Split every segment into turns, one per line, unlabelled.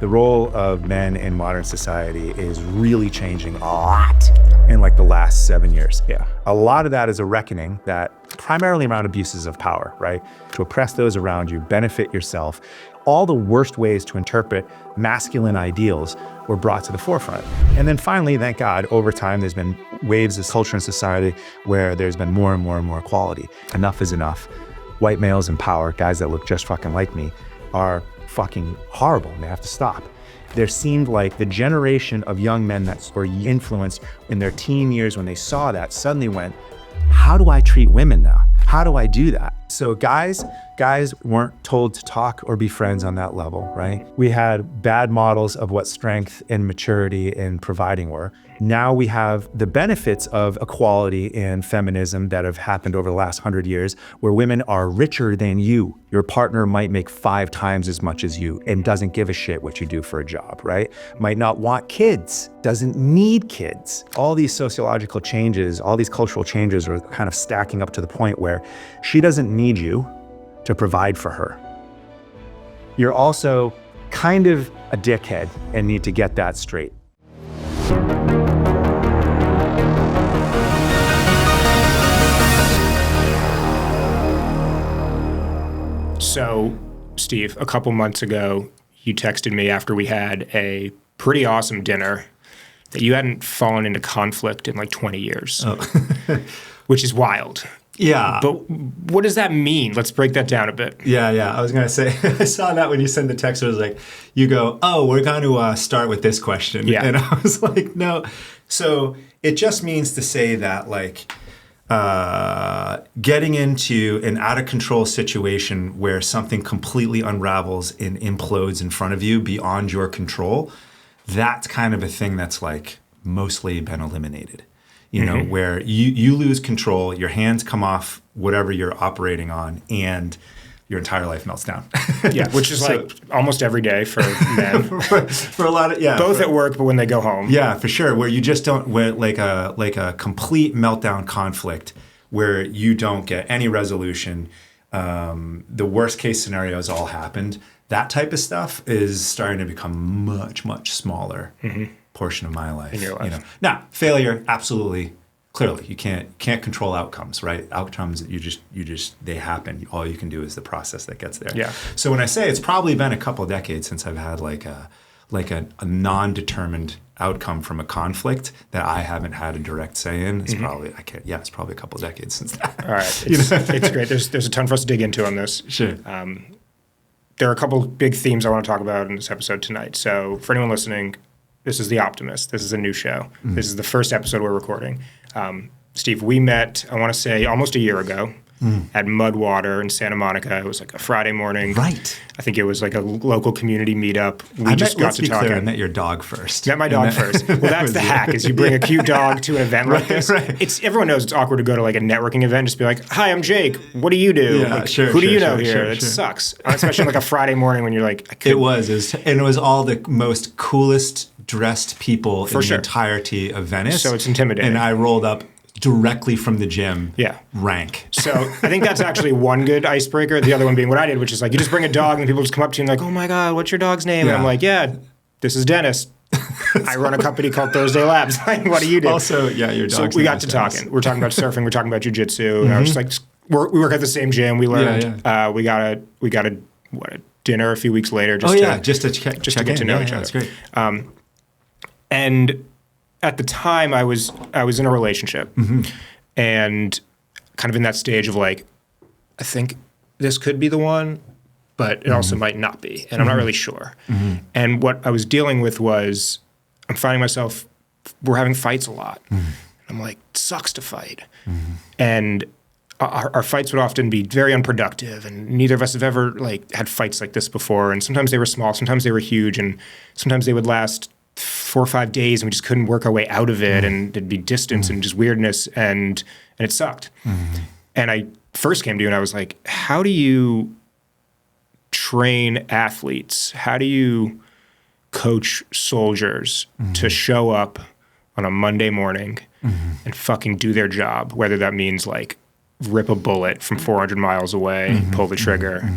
The role of men in modern society is really changing a lot in like the last 7 years.
Yeah.
A lot of that is a reckoning that primarily around abuses of power, right? To oppress those around you, benefit yourself. All the worst ways to interpret masculine ideals were brought to the forefront. And then finally, thank God, over time, there's been waves of culture and society where there's been more and more and more equality. Enough is enough. White males in power, guys that look just fucking like me, are fucking horrible and they have to stop. There seemed like the generation of young men that were influenced in their teen years when they saw that suddenly went, how do I treat women now? How do I do that? So guys weren't told to talk or be friends on that level, right? We had bad models of what strength and maturity and providing were. Now we have the benefits of equality and feminism that have happened over the last 100 years, where women are richer than you. Your partner might make 5 times as much as you and doesn't give a shit what you do for a job, right? Might not want kids, doesn't need kids. All these sociological changes, all these cultural changes are kind of stacking up to the point where she doesn't need you to provide for her. You're also kind of a dickhead and need to get that straight.
So, Steve, a couple months ago, you texted me after we had a pretty awesome dinner that you hadn't fallen into conflict in like 20 years, which is wild.
Yeah.
But what does that mean? Let's break that down a bit.
Yeah. I was going to say, I saw that when you sent the text, it was like, you go, oh, we're going to start with this question.
Yeah.
And I was like, no. So it just means to say that like getting into an out of control situation where something completely unravels and implodes in front of you beyond your control, that's kind of a thing that's like mostly been eliminated. You know, where you lose control, your hands come off whatever you're operating on, and your entire life melts down.
Yeah, which is like almost every day for men.
for a lot of
both at work, but when they go home.
Yeah, for sure. Where you just don't like a complete meltdown conflict where you don't get any resolution. The worst case scenarios all happened. That type of stuff is starting to become much smaller. Portion of my life.
In your life.
You know. Now, failure, absolutely, clearly, you can't control outcomes, right? Outcomes, they happen. All you can do is the process that gets there.
Yeah.
So when I say it's probably been a couple of decades since I've had like a non-determined outcome from a conflict that I haven't had a direct say in, it's probably it's probably a couple of decades since that.
All right, it's great. There's a ton for us to dig into on this.
Sure.
There are a couple big themes I want to talk about in this episode tonight. So for anyone listening, this is The Optimist. This is a new show. This is the first episode we're recording. Steve, we met, I want to say, almost a year ago at Mudwater in Santa Monica. It was like a Friday morning.
Right.
I think it was like a local community meetup.
Let's be clear, I met your dog first.
Met my dog first. Well, that's the hack, is you bring a cute dog to an event like this.
Right.
Everyone knows it's awkward to go to like a networking event, just be like, hi, I'm Jake. What do you do?
Yeah,
like,
sure,
who do you
sure,
know here?
sure,
It
sure.
sucks. Especially on like a Friday morning when you're like,
It was all the most coolest dressed people in
sure.
the entirety of Venice.
So it's intimidating.
And I rolled up directly from the gym.
Yeah.
Rank.
So I think that's actually one good icebreaker. The other one being what I did, which is like you just bring a dog and people just come up to you and like, oh my God, what's your dog's name?
Yeah.
And I'm like, yeah, this is Dennis. I run a company called Thursday Labs. Like, what do you do?
Also, yeah, your dog's
So we
name
got
is
to
Dennis.
talking. We're talking about surfing. We're talking about jiu-jitsu. And I was just like, we work at the same gym. We learned. We got a dinner a few weeks later. Just to
to
get to know each other.
That's great.
And at the time, I was in a relationship, and kind of in that stage of like, I think this could be the one, but it also might not be, and I'm not really sure. And what I was dealing with was, I'm finding myself, we're having fights a lot. I'm like, it sucks to fight, and our fights would often be very unproductive, and neither of us have ever like had fights like this before. And sometimes they were small, sometimes they were huge, and sometimes they would last 4 or 5 days, and we just couldn't work our way out of it, and there'd be distance and just weirdness, and it sucked. And I first came to you, and I was like, how do you train athletes? How do you coach soldiers to show up on a Monday morning and fucking do their job, whether that means like rip a bullet from 400 miles away, pull the trigger,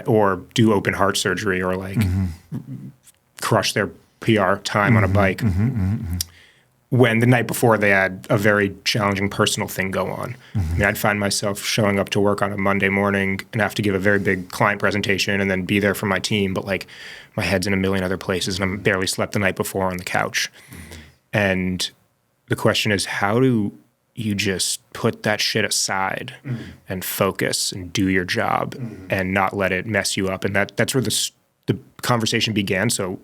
or do open heart surgery, or like crush their PR time on a bike. When the night before they had a very challenging personal thing go on. I mean, I'd find myself showing up to work on a Monday morning and have to give a very big client presentation and then be there for my team, but like my head's in a million other places and I'm barely slept the night before on the couch. And the question is, how do you just put that shit aside and focus and do your job and not let it mess you up? And that's where the conversation began. So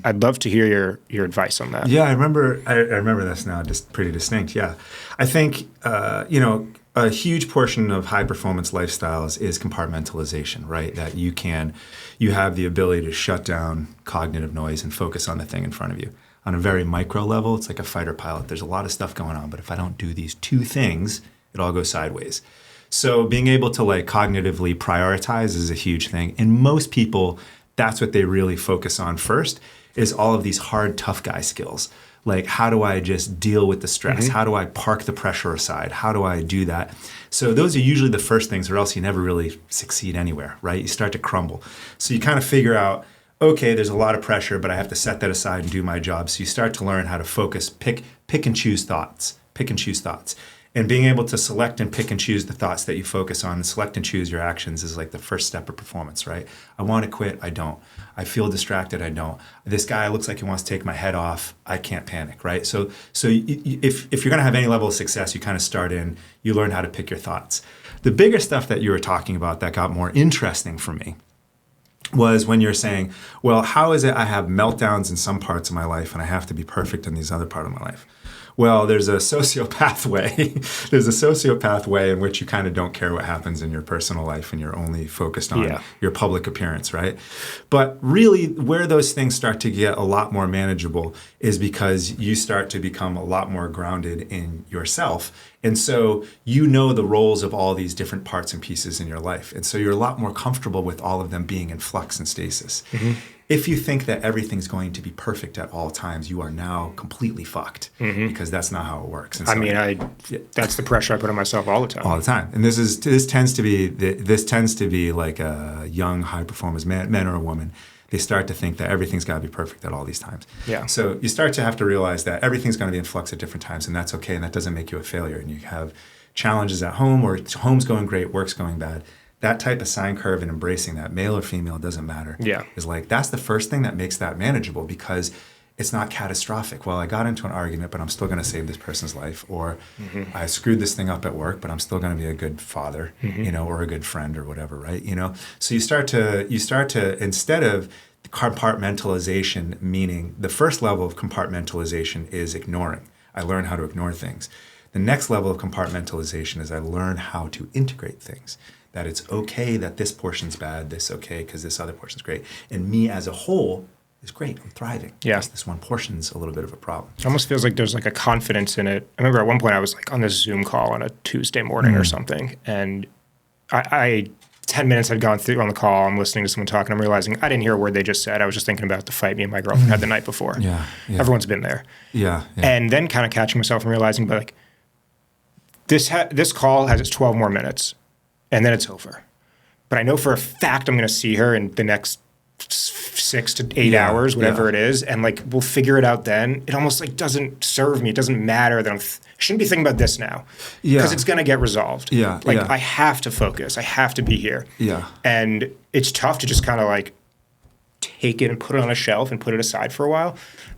I'd love to hear your advice on that.
Yeah, I remember this now, just pretty distinct. Yeah, I think a huge portion of high performance lifestyles is compartmentalization, right? That you have the ability to shut down cognitive noise and focus on the thing in front of you. On a very micro level, it's like a fighter pilot. There's a lot of stuff going on, but if I don't do these two things, it all goes sideways. So being able to like cognitively prioritize is a huge thing. And most people, that's what they really focus on first, is all of these hard, tough guy skills. Like, how do I just deal with the stress? How do I park the pressure aside? How do I do that? So those are usually the first things, or else you never really succeed anywhere, right? You start to crumble. So you kind of figure out, okay, there's a lot of pressure, but I have to set that aside and do my job. So you start to learn how to focus, pick and choose thoughts, And being able to select and pick and choose the thoughts that you focus on and select and choose your actions is like the first step of performance, right? I want to quit, I don't. I feel distracted, I don't. This guy looks like he wants to take my head off, I can't panic, right? So if you're going to have any level of success, you kind of start in, you learn how to pick your thoughts. The bigger stuff that you were talking about that got more interesting for me was when you're saying, well, how is it I have meltdowns in some parts of my life and I have to be perfect in these other parts of my life? Well, there's a sociopath way. There's a sociopath way in which you kind of don't care what happens in your personal life and you're only focused on your public appearance, right? But really, where those things start to get a lot more manageable is because you start to become a lot more grounded in yourself. And so you know the roles of all these different parts and pieces in your life. And so you're a lot more comfortable with all of them being in flux and stasis. If you think that everything's going to be perfect at all times, you are now completely fucked because that's not how it works. And so
that's the pressure I put on myself all the time.
All the time. And this tends to be like a young, high performance man or a woman. They start to think that everything's got to be perfect at all these times.
Yeah.
So you start to have to realize that everything's going to be in flux at different times, and that's okay, and that doesn't make you a failure. And you have challenges at home, or home's going great, work's going bad. That type of sine curve and embracing that, male or female, doesn't matter. Is like, that's the first thing that makes that manageable because it's not catastrophic. Well, I got into an argument, but I'm still going to save this person's life. Or I screwed this thing up at work, but I'm still going to be a good father, or a good friend or whatever, right? So you start to, instead of compartmentalization, meaning the first level of compartmentalization is ignoring. I learn how to ignore things. The next level of compartmentalization is I learn how to integrate things. That it's okay that this portion's bad, this okay because this other portion's great. And me as a whole is great, I'm thriving.
Yeah.
Just this one portion's a little bit of a problem.
It almost feels like there's like a confidence in it. I remember at one point I was like on this Zoom call on a Tuesday morning or something, and I 10 minutes had gone through on the call, I'm listening to someone talking, I'm realizing I didn't hear a word they just said. I was just thinking about the fight me and my girlfriend had the night before. Everyone's been there. And then kind of catching myself and realizing, but like, this call has its 12 more minutes. And then it's over. But I know for a fact I'm going to see her in the next 6 to 8 hours, whatever it is, and like we'll figure it out then. It almost like doesn't serve me. It doesn't matter that I shouldn't be thinking about this now because it's going to get resolved. I have to focus. I have to be here. And it's tough to just kind of like take it and put it on a shelf and put it aside for a while.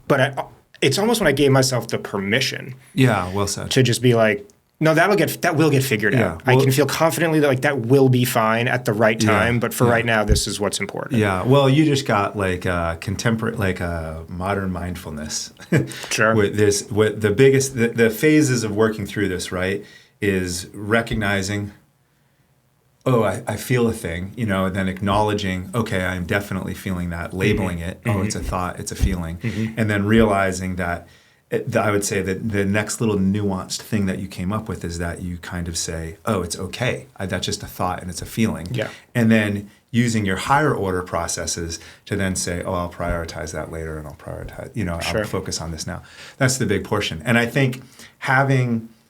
But it's almost when I gave myself the permission.
Well said.
To just be like, no, that will get figured out. Well, I can feel confidently that like that will be fine at the right time, but for right now, this is what's important.
Well, you just got like contemporary, like modern mindfulness.
Sure.
The phases of working through this, right, is recognizing, I feel a thing, and then acknowledging, okay, I'm definitely feeling that, labeling it, it's a thought, it's a feeling, and then realizing that. I would say that the next little nuanced thing that you came up with is that you kind of say, it's okay. That's just a thought and it's a feeling. And then using your higher order processes to then say, I'll prioritize that later and I'll prioritize, I'll focus on this now. That's the big portion. And I think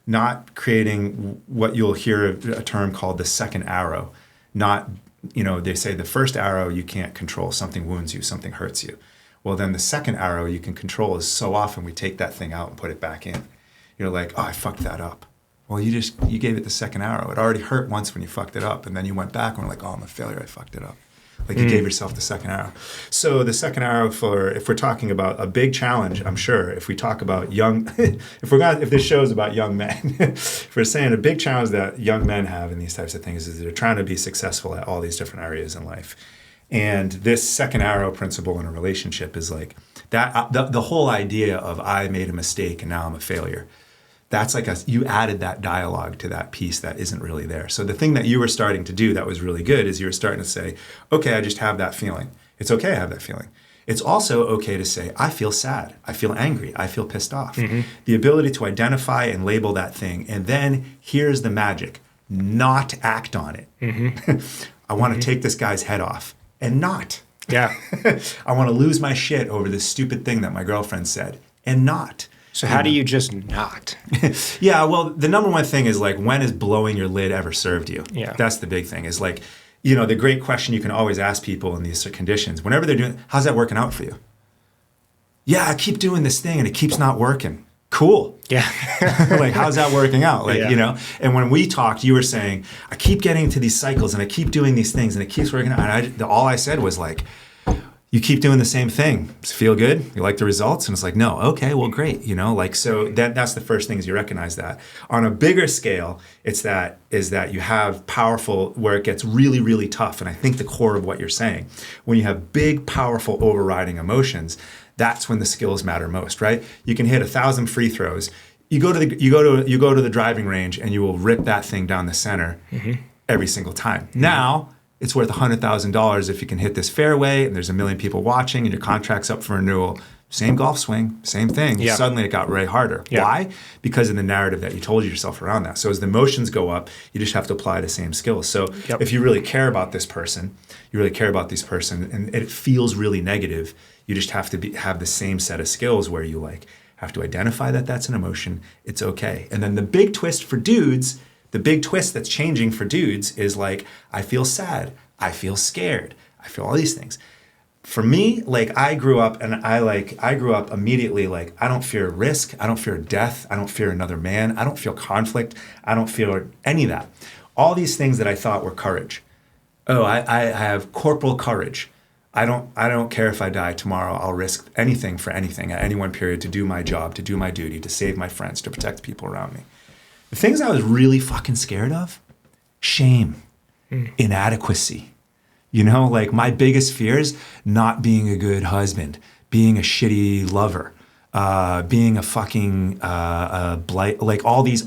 not creating what you'll hear a term called the second arrow, they say the first arrow you can't control, something wounds you, something hurts you. Well, then the second arrow you can control is so often we take that thing out and put it back in. You're like, oh, I fucked that up. Well, you gave it the second arrow. It already hurt once when you fucked it up. And then you went back and were like, oh, I'm a failure. I fucked it up. Like you gave yourself the second arrow. So the second arrow if we're talking about a big challenge, I'm sure, if we talk about if this show is about young men, if we're saying a big challenge that young men have in these types of things is they're trying to be successful at all these different areas in life. And this second arrow principle in a relationship is like that. The whole idea of I made a mistake and now I'm a failure. That's like you added that dialogue to that piece that isn't really there. So the thing that you were starting to do that was really good is you were starting to say, okay, I just have that feeling. It's okay to have that feeling. It's also okay to say, I feel sad. I feel angry. I feel pissed off. The ability to identify and label that thing. And then here's the magic, not act on it. I want to take this guy's head off and not.
Yeah.
I want to lose my shit over this stupid thing that my girlfriend said and not.
So how do you just not?
Yeah, well, the number one thing is like, when has blowing your lid ever served you?
Yeah.
That's the big thing is like, the great question you can always ask people in these conditions, whenever they're doing, how's that working out for you? Yeah, I keep doing this thing and it keeps not working. Cool.
Yeah.
Like, how's that working out? Like,
Yeah.
And when we talked, you were saying, I keep getting into these cycles and I keep doing these things and it keeps working out. And all I said was like, you keep doing the same thing. Does it feel good? You like the results? And it's like, no, okay, well, great. So that's the first thing is you recognize that. On a bigger scale, is that you have powerful, where it gets really, really tough. And I think the core of what you're saying, when you have big, powerful overriding emotions, that's when the skills matter most, right? You can hit 1,000 free throws. You go to the driving range and you will rip that thing down the center every single time. Now, it's worth $100,000 if you can hit this fairway and there's 1 million people watching and your contract's up for renewal. Same golf swing, same thing.
Yeah.
Suddenly it got way harder.
Yeah.
Why? Because of the narrative that you told yourself around that. So as the emotions go up, you just have to apply the same skills. So if you really care about this person, and it feels really negative, you just have to have the same set of skills where you have to identify that that's an emotion. It's okay. And then the big twist for dudes, the big twist that's changing for dudes is like, I feel sad, I feel scared, I feel all these things. For me, I grew up immediately I don't fear risk, I don't fear death, I don't fear another man, I don't feel conflict, I don't feel any of that. All these things that I thought were courage. Oh, I have corporal courage. I don't care if I die tomorrow. I'll risk anything for anything at any one period to do my job, to do my duty, to save my friends, to protect the people around me. The things I was really fucking scared of, shame, inadequacy. My biggest fears, not being a good husband, being a shitty lover, being a fucking blight, all these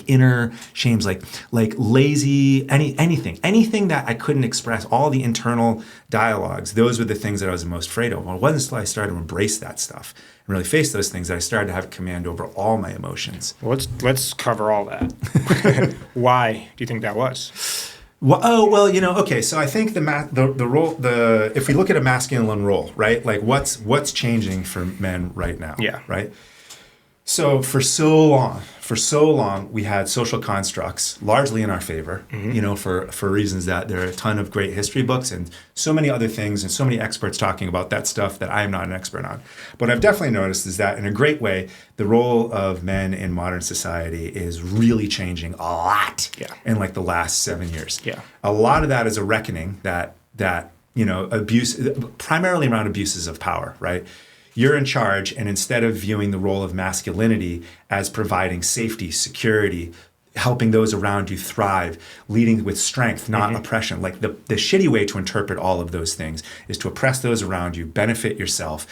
inner shames, like lazy, anything that I couldn't express, all the internal dialogues. Those were the things that I was the most afraid of. Well, it wasn't until I started to embrace that stuff and really face those things that I started to have command over all my emotions.
Well, let's cover all that. Why do you think that was?
Well, okay. So I think the role, if we look at a masculine role, right? Like what's changing for men right now?
Yeah.
Right. So for so long, we had social constructs largely in our favor, for reasons that there are a ton of great history books and so many other things and so many experts talking about that stuff that I am not an expert on. But I've definitely noticed is that in a great way, the role of men in modern society is really changing a lot in the last 7 years.
Yeah.
A lot of that is a reckoning that abuse, primarily around abuses of power, right? You're in charge, and instead of viewing the role of masculinity as providing safety, security, helping those around you thrive, leading with strength, not oppression. The shitty way to interpret all of those things is to oppress those around you, benefit yourself,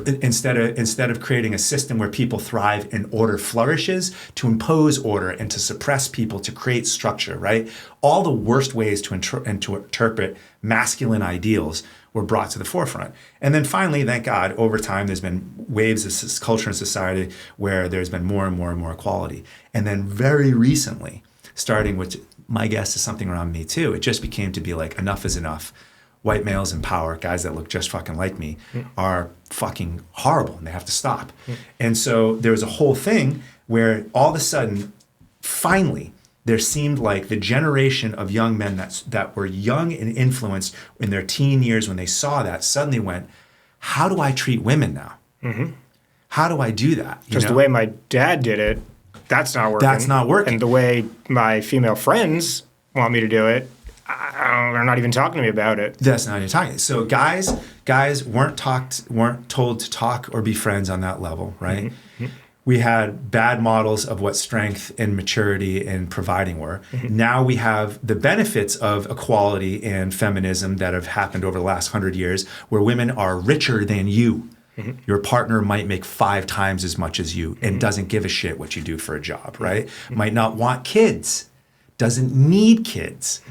instead of creating a system where people thrive and order flourishes, to impose order and to suppress people, to create structure, right? All the worst ways to interpret masculine ideals were brought to the forefront. And then finally, thank God, over time, there's been waves of culture and society where there's been more and more and more equality. And then very recently, starting with, my guess is something around Me Too, it just became to be enough is enough. White males in power, guys that look just fucking like me, are fucking horrible and they have to stop. And so there was a whole thing where all of a sudden, finally, there seemed like the generation of young men that were young and influenced in their teen years when they saw that suddenly went, how do I treat women now? How do I do that?
Because the way my dad did it, that's not working.
That's not working.
And the way my female friends want me to do it, they're not even talking to me about it.
That's not even talking. So guys weren't told to talk or be friends on that level, right? We had bad models of what strength and maturity and providing were. Now we have the benefits of equality and feminism that have happened over the last 100 years, where women are richer than you. Your partner might make 5 times as much as you and doesn't give a shit what you do for a job, right? Might not want kids, doesn't need kids.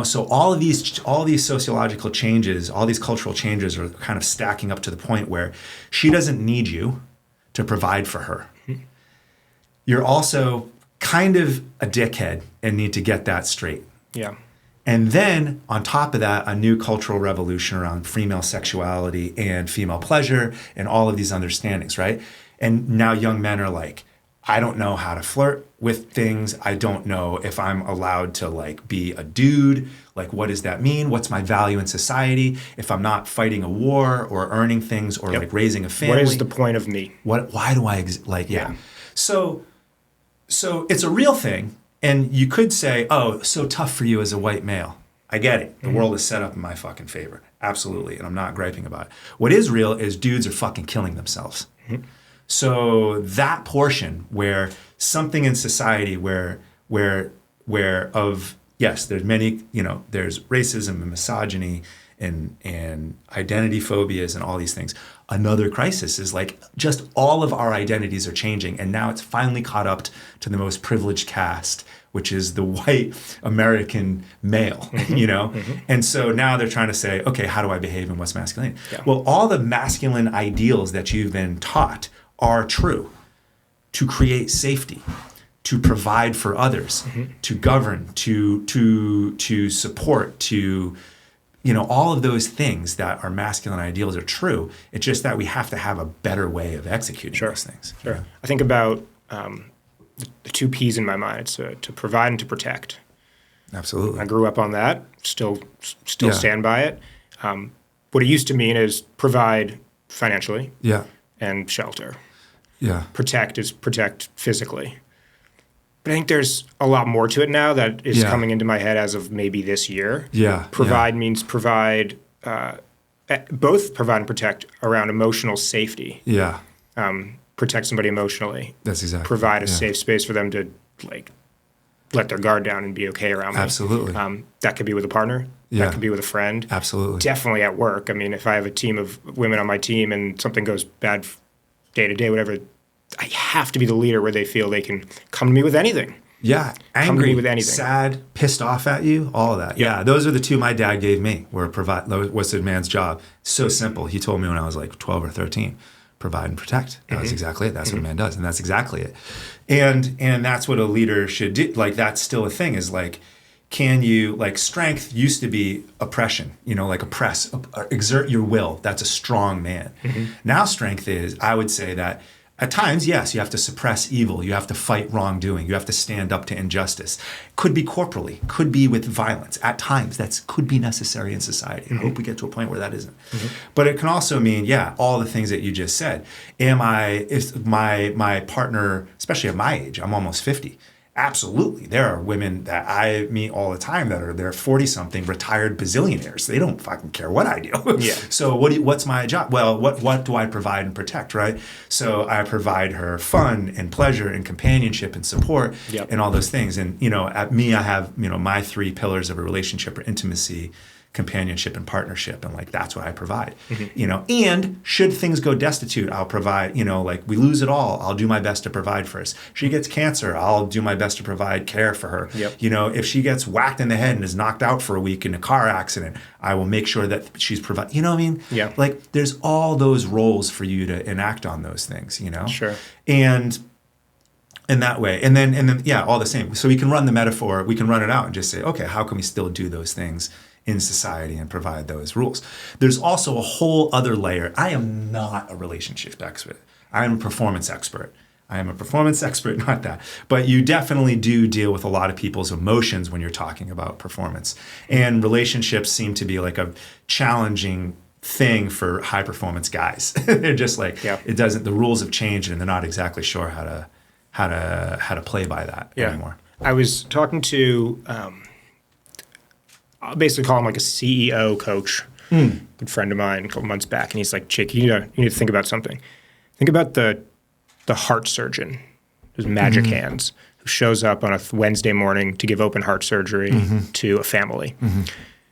So all these sociological changes, all these cultural changes are kind of stacking up to the point where she doesn't need you to provide for her. You're also kind of a dickhead and need to get that straight.
Yeah.
And then on top of that, a new cultural revolution around female sexuality and female pleasure and all of these understandings, right? And now young men are like, I don't know how to flirt with things. I don't know if I'm allowed to like be a dude. Like, what does that mean? What's my value in society if I'm not fighting a war or earning things or like raising a family?
What is the point of me?
Why do I So it's a real thing. And you could say, oh, so tough for you as a white male. I get it. The world is set up in my fucking favor. Absolutely. And I'm not griping about it. What is real is dudes are fucking killing themselves. So that portion where something in society where yes, there's many, there's racism and misogyny and identity phobias and all these things. Another crisis is like just all of our identities are changing. And now it's finally caught up to the most privileged caste, which is the white American male, And so now they're trying to say, okay, how do I behave and what's masculinity? Yeah. Well, all the masculine ideals that you've been taught are true: to create safety, to provide for others, to govern, to support, to all of those things that are masculine ideals are true. It's just that we have to have a better way of executing those things.
Sure. I think about the 2 P's in my mind. It's to provide and to protect.
Absolutely.
I grew up on that. Still stand by it. What it used to mean is provide financially.
Yeah.
And shelter.
Yeah.
Protect is protect physically. But I think there's a lot more to it now that is coming into my head as of maybe this year.
Yeah.
Provide means provide, both provide and protect around emotional safety.
Yeah.
Protect somebody emotionally.
That's exactly.
Provide a safe space for them to like let their guard down and be okay around me.
Absolutely.
That could be with a partner.
Yeah.
That could be with a friend.
Absolutely.
Definitely at work. I mean, if I have a team of women on my team and something goes bad day to day, whatever, I have to be the leader where they feel they can come to me with anything.
Yeah. Angry,
come to me with anything.
Sad, pissed off at you, all of that. Yeah. Those are the 2 my dad gave me, where what's a man's job. So simple. He told me when I was like 12 or 13, provide and protect. That was exactly it. That's what a man does. And that's exactly it. And that's what a leader should do. Like, that's still a thing, is like, can you, like, strength used to be oppression, like oppress, exert your will. That's a strong man. Now strength is, I would say that at times, yes, you have to suppress evil. You have to fight wrongdoing. You have to stand up to injustice. Could be corporally, could be with violence. At times, that could be necessary in society. I hope we get to a point where that isn't. But it can also mean, all the things that you just said. If my partner, especially at my age, I'm almost 50, absolutely. There are women that I meet all the time that are, they're 40-something retired bazillionaires. They don't fucking care what I do.
Yeah.
So what's my job? Well, what do I provide and protect, right? So I provide her fun and pleasure and companionship and support and all those things. And, at me, I have, my 3 pillars of a relationship are intimacy, companionship, and partnership. And like, that's what I provide, and should things go destitute, I'll provide, like we lose it all, I'll do my best to provide for us. She gets cancer, I'll do my best to provide care for her. If she gets whacked in the head and is knocked out for a week in a car accident, I will make sure that she's provided, Like, there's all those roles for you to enact on those things,
Sure.
And in that way. And then, all the same. So we can run the metaphor, we can run it out and just say, okay, how can we still do those things in society and provide those rules? There's also a whole other layer. I am not a relationship expert. I am a performance expert. Not that. But you definitely do deal with a lot of people's emotions when you're talking about performance. And relationships seem to be like a challenging thing for high performance guys. They're just like, the rules have changed and they're not exactly sure how to play by that anymore.
I was talking to, I'll basically call him like a CEO coach, good friend of mine a couple months back. And he's like, Jake, you need to think about something. Think about the heart surgeon, his magic hands, who shows up on a Wednesday morning to give open heart surgery to a family.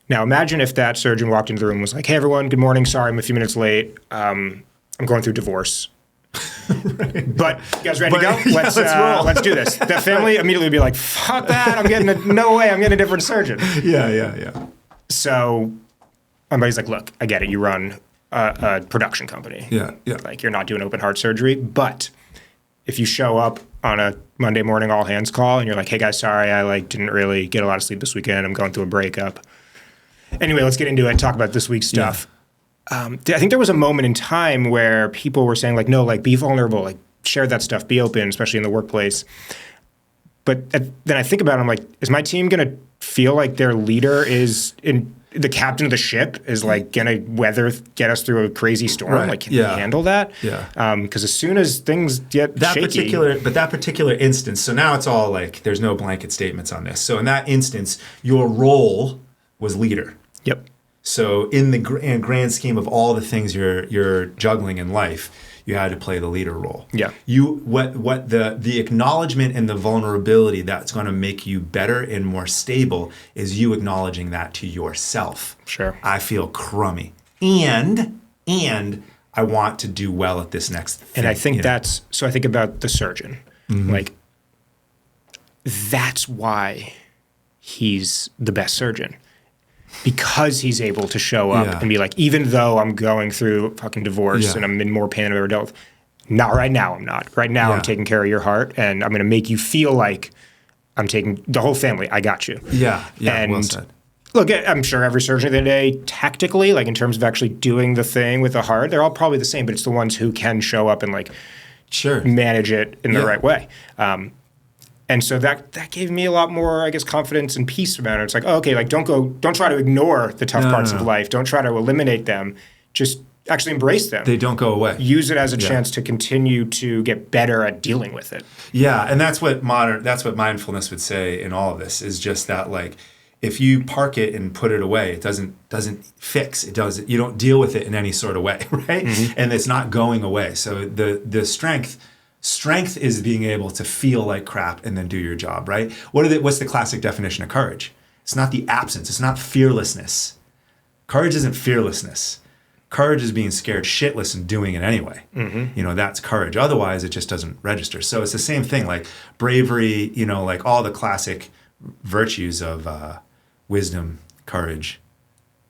Now, imagine if that surgeon walked into the room and was like, hey, everyone, good morning. Sorry, I'm a few minutes late. I'm going through divorce. But you guys ready to go? Let's roll. Let's do this. The family immediately would be like, fuck that. I'm getting a different surgeon.
Yeah.
So my buddy's like, look, I get it. You run a production company.
Yeah.
Like, you're not doing open heart surgery. But if you show up on a Monday morning all hands call and you're like, hey guys, sorry, I didn't really get a lot of sleep this weekend. I'm going through a breakup. Anyway, let's get into it. Talk about this week's stuff. I think there was a moment in time where people were saying, like, no, like, be vulnerable, like, share that stuff, be open, especially in the workplace. But then I think about it, I'm like, is my team going to feel like their leader is the captain of the ship is like going to get us through a crazy storm?
Right.
Like, can we handle that?
Yeah.
Because as soon as things get shaky.
That particular instance, so now it's all like, there's no blanket statements on this. So in that instance, your role was leader.
Yep.
So in the grand scheme of all the things you're juggling in life, you had to play the leader role.
Yeah.
What the acknowledgement and the vulnerability that's going to make you better and more stable is you acknowledging that to yourself.
Sure.
I feel crummy, and I want to do well at this next thing.
And I think so I think about the surgeon. Like, that's why he's the best surgeon. Because he's able to show up and be like, even though I'm going through fucking divorce and I'm in more pain than I've ever dealt with, not right now I'm not. Right now I'm taking care of your heart and I'm going to make you feel like I'm taking the whole family. I got you.
Yeah,
and
well said.
Look, I'm sure every surgeon of the day, tactically, like in terms of actually doing the thing with the heart, they're all probably the same, but it's the ones who can show up and like manage it in the right way. And so that gave me a lot more, I guess, confidence and peace about it. It's like, okay, like don't try to ignore the tough parts of life. Don't try to eliminate them. Just actually embrace them.
They don't go away.
Use it as a chance to continue to get better at dealing with it.
Yeah, and that's what mindfulness would say in all of this is just that, like, if you park it and put it away, it doesn't fix. You don't deal with it in any sort of way, right? And it's not going away. So the strength is being able to feel like crap and then do your job, right? What's the classic definition of courage? It's not the absence. It's not fearlessness. Courage isn't fearlessness. Courage is being scared shitless and doing it anyway. That's courage. Otherwise, it just doesn't register. So it's the same thing, like bravery, like all the classic virtues of wisdom, courage,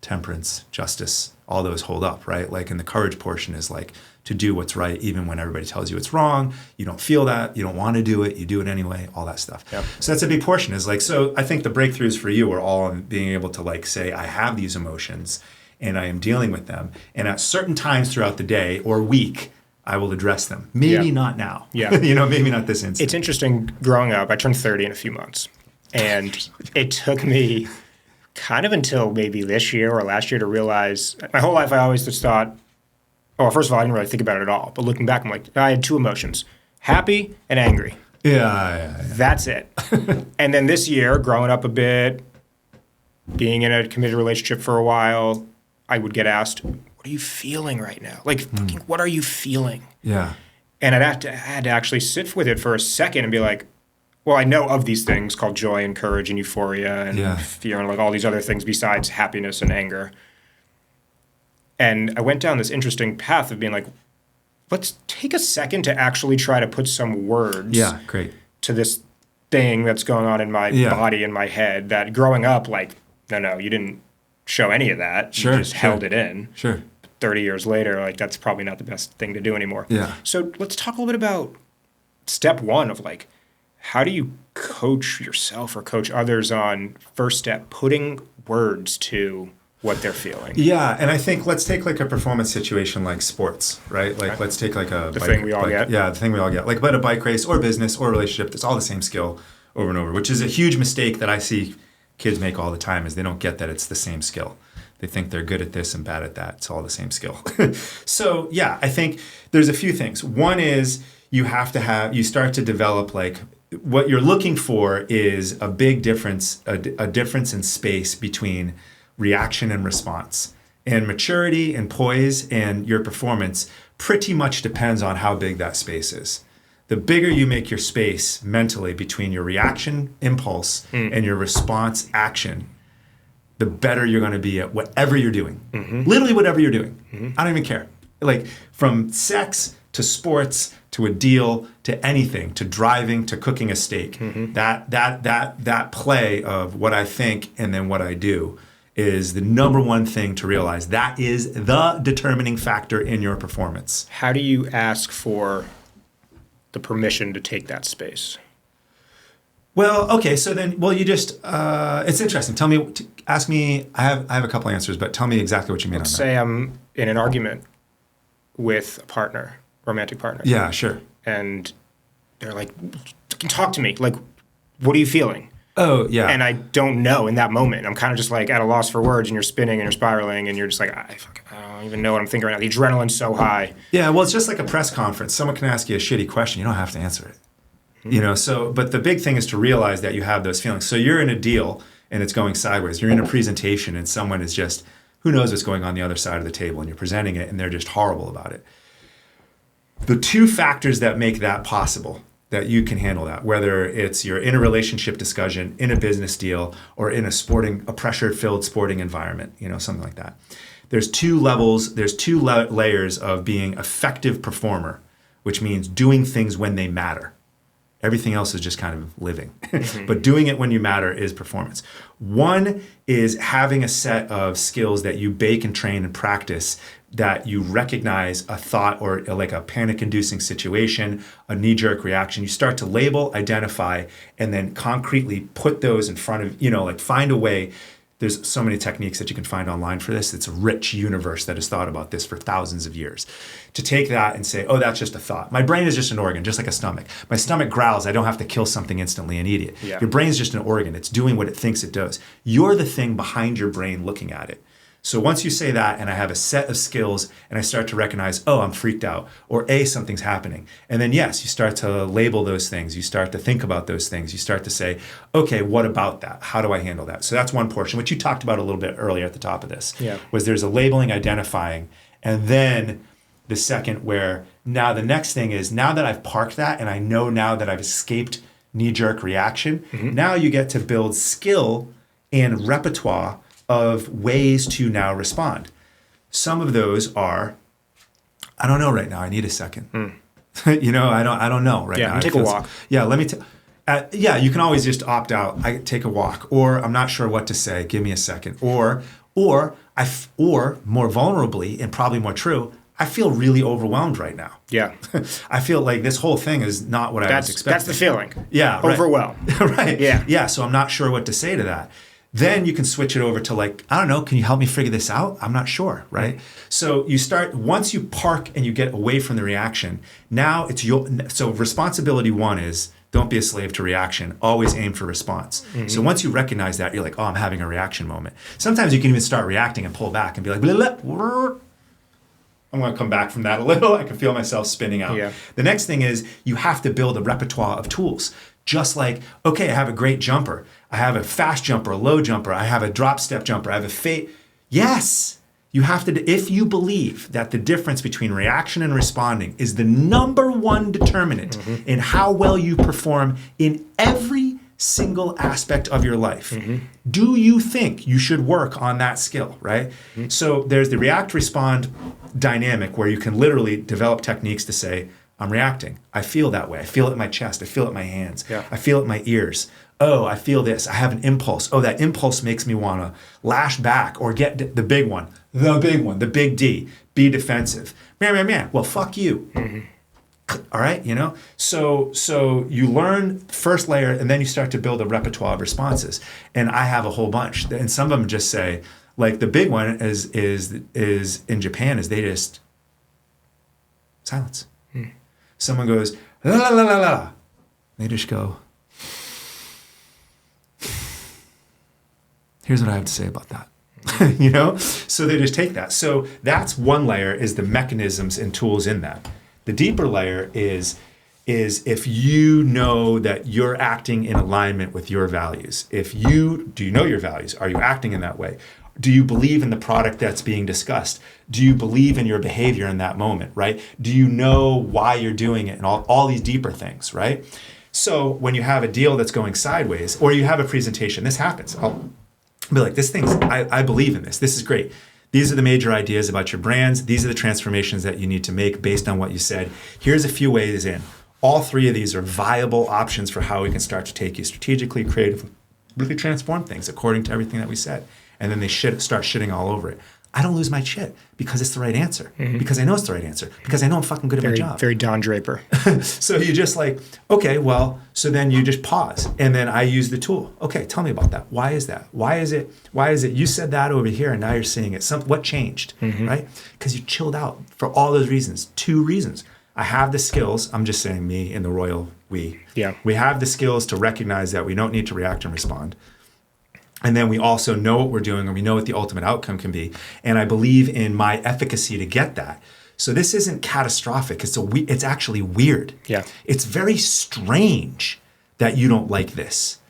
temperance, justice, all those hold up, right? Like, and the courage portion is like to do what's right, even when everybody tells you it's wrong. You don't feel that, you don't want to do it, you do it anyway, all that stuff. Yep. So that's a big portion is like, so I think the breakthroughs for you are all on being able to like say, I have these emotions and I am dealing with them. And at certain times throughout the day or week, I will address them. Maybe not now.
Yeah.
Maybe not this instant.
It's interesting growing up. I turned 30 in a few months. And it took me kind of until maybe this year or last year to realize, my whole life I always just thought, first of all, I didn't really think about it at all. But looking back, I'm like, I had two emotions, happy and angry.
Yeah.
That's it. And then this year, growing up a bit, being in a committed relationship for a while, I would get asked, what are you feeling right now? Like, fucking, what are you feeling?
Yeah.
And I had to actually sit with it for a second and be like, well, I know of these things called joy and courage and euphoria and fear and like all these other things besides happiness and anger. And I went down this interesting path of being like, let's take a second to actually try to put some words to this thing that's going on in my body and my head that growing up, like, no, you didn't show any of that. You just held it in. 30 years later, like, that's probably not the best thing to do anymore.
Yeah.
So let's talk a little bit about step one of like, how do you coach yourself or coach others on first step, putting words to what they're feeling?
Yeah, and I think let's take like a performance situation like sports, right? Like let's take like the
thing we all get.
Yeah, the thing we all get. Like but a bike race or business or relationship, it's all the same skill over and over, which is a huge mistake that I see kids make all the time is they don't get that it's the same skill. They think they're good at this and bad at that. It's all the same skill. So yeah, I think there's a few things. One is you start to develop like what you're looking for is a big difference, a difference in space between reaction and response. And maturity and poise and your performance pretty much depends on how big that space is. The bigger you make your space mentally between your reaction impulse and your response action, the better you're going to be at whatever you're doing. Literally whatever you're doing. I don't even care. Like from sex to sports to a deal to anything, to driving to cooking a steak. That play of what I think and then what I do is the number one thing to realize. That is the determining factor in your performance.
How do you ask for the permission to take that space?
Well, okay, so then, you just, it's interesting. Ask me, I have a couple answers, but tell me exactly what you mean on that.
Say I'm in an argument with a partner, romantic partner.
Yeah, sure.
And they're like, talk to me. Like, what are you feeling?
Oh, yeah.
And I don't know in that moment. I'm kind of just like at a loss for words, and you're spinning and you're spiraling, and you're just like, I don't even know what I'm thinking right now. The adrenaline's so high.
Yeah, well, it's just like a press conference. Someone can ask you a shitty question. You don't have to answer it. But the big thing is to realize that you have those feelings. So you're in a deal and it's going sideways. You're in a presentation and someone is just, who knows what's going on the other side of the table, and you're presenting it and they're just horrible about it. The two factors that make that possible, that you can handle that, whether it's you're in a relationship discussion, in a business deal, or in a pressure-filled sporting environment, something like that. There's two levels, layers of being effective performer, which means doing things when they matter. Everything else is just kind of living. But doing it when you matter is performance. One is having a set of skills that you bake and train and practice, that you recognize a thought or like a panic-inducing situation, a knee-jerk reaction. You start to label, identify, and then concretely put those in front of, find a way. There's so many techniques that you can find online for this. It's a rich universe that has thought about this for thousands of years. To take that and say, oh, that's just a thought. My brain is just an organ, just like a stomach. My stomach growls. I don't have to kill something instantly and eat it.
Yeah.
Your brain is just an organ. It's doing what it thinks it does. You're the thing behind your brain looking at it. So once you say that, and I have a set of skills, and I start to recognize, oh, I'm freaked out, or something's happening. And then yes, you start to label those things. You start to think about those things. You start to say, okay, what about that? How do I handle that? So that's one portion, which you talked about a little bit earlier at the top of this, was there's a labeling, identifying, and then the second where now the next thing is, now that I've parked that, and I know now that I've escaped knee-jerk reaction, now you get to build skill and repertoire of ways to now respond. Some of those are, I don't know right now. I need a second. I don't know right now.
Take a walk.
Yeah, let me. You can always just opt out. I take a walk, or I'm not sure what to say. Give me a second. Or more vulnerably and probably more true, I feel really overwhelmed right now.
Yeah.
I feel like this whole thing is not what I was expecting.
That's the feeling.
Yeah. Right.
Overwhelmed.
Right.
Yeah.
Yeah. So I'm not sure what to say to that. Then you can switch it over to like, I don't know, can you help me figure this out? I'm not sure, right? So you start, once you park and you get away from the reaction, now it's so responsibility one is, don't be a slave to reaction, always aim for response. So once you recognize that, you're like, oh, I'm having a reaction moment. Sometimes you can even start reacting and pull back and be like, blah, blah, blah. I'm going to come back from that a little. I can feel myself spinning out. Yeah. The next thing is you have to build a repertoire of tools. Just like, okay, I have a great jumper. I have a fast jumper, a low jumper. I have a drop step jumper. I have a fade. Yes, you have to, if you believe that the difference between reaction and responding is the number one determinant in how well you perform in every single aspect of your life, do you think you should work on that skill, right? So there's the react respond dynamic where you can literally develop techniques to say, I'm reacting. I feel that way. I feel it in my chest. I feel it in my hands.
Yeah.
I feel it in my ears. Oh, I feel this. I have an impulse. Oh, that impulse makes me want to lash back or get the big one, the big D, be defensive. Well, fuck you. All right, So you learn first layer, and then you start to build a repertoire of responses. And I have a whole bunch. And some of them just say, like the big one is in Japan is they just silence. Someone goes, la la la la la. They just go, here's what I have to say about that. you know? So they just take that. So that's one layer, is the mechanisms and tools in that. The deeper layer is if you know that you're acting in alignment with your values. Do you know your values? Are you acting in that way? Do you believe in the product that's being discussed? Do you believe in your behavior in that moment, right? Do you know why you're doing it, and all these deeper things, right? So when you have a deal that's going sideways, or you have a presentation, this happens. I'll be like, I believe in this. This is great. These are the major ideas about your brands. These are the transformations that you need to make based on what you said. Here's a few ways in. All three of these are viable options for how we can start to take you strategically, creatively, really transform things according to everything that we said. And then they start shitting all over it. I don't lose my shit because it's the right answer. Because I know it's the right answer. Because I know I'm fucking good at my job.
Very Don Draper.
So you just like, okay, well, so then you just pause. And then I use the tool. Okay, tell me about that. Why is that? Why is it you said that over here and now you're seeing it? What changed, right? Because you chilled out for all those reasons. 2 reasons. I have the skills. I'm just saying me in the royal we.
Yeah.
We have the skills to recognize that we don't need to react and respond. And then we also know what we're doing, or we know what the ultimate outcome can be. And I believe in my efficacy to get that. So this isn't catastrophic. It's actually weird.
Yeah.
It's very strange that you don't like this.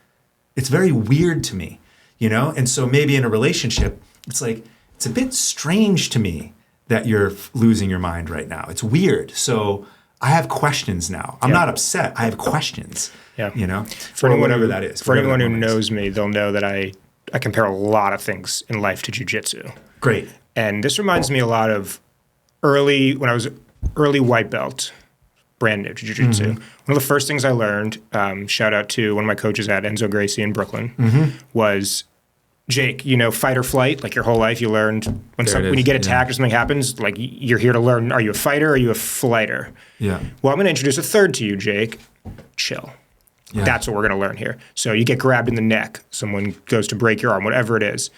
It's very weird to me, you know? And so maybe in a relationship, it's like, it's a bit strange to me that you're losing your mind right now. It's weird. So I have questions now. I'm not upset. I have questions.
Yeah.
You know?
For anyone
whatever
who,
that is.
For anyone who
moment is.
knows me, they'll know that I compare a lot of things in life to jiu-jitsu.
Great.
And this reminds me a lot of when I was early white belt, brand new to jiu-jitsu. One of the first things I learned, shout out to one of my coaches at Enzo Gracie in Brooklyn, was, Jake, fight or flight, like your whole life you learned when you get attacked or something happens, like you're here to learn, are you a fighter or are you a flighter?
Yeah.
Well, I'm going to introduce a third to you, Jake. Chill.
Yeah.
That's what we're going to learn here. So you get grabbed in the neck, someone goes to break your arm, whatever it is.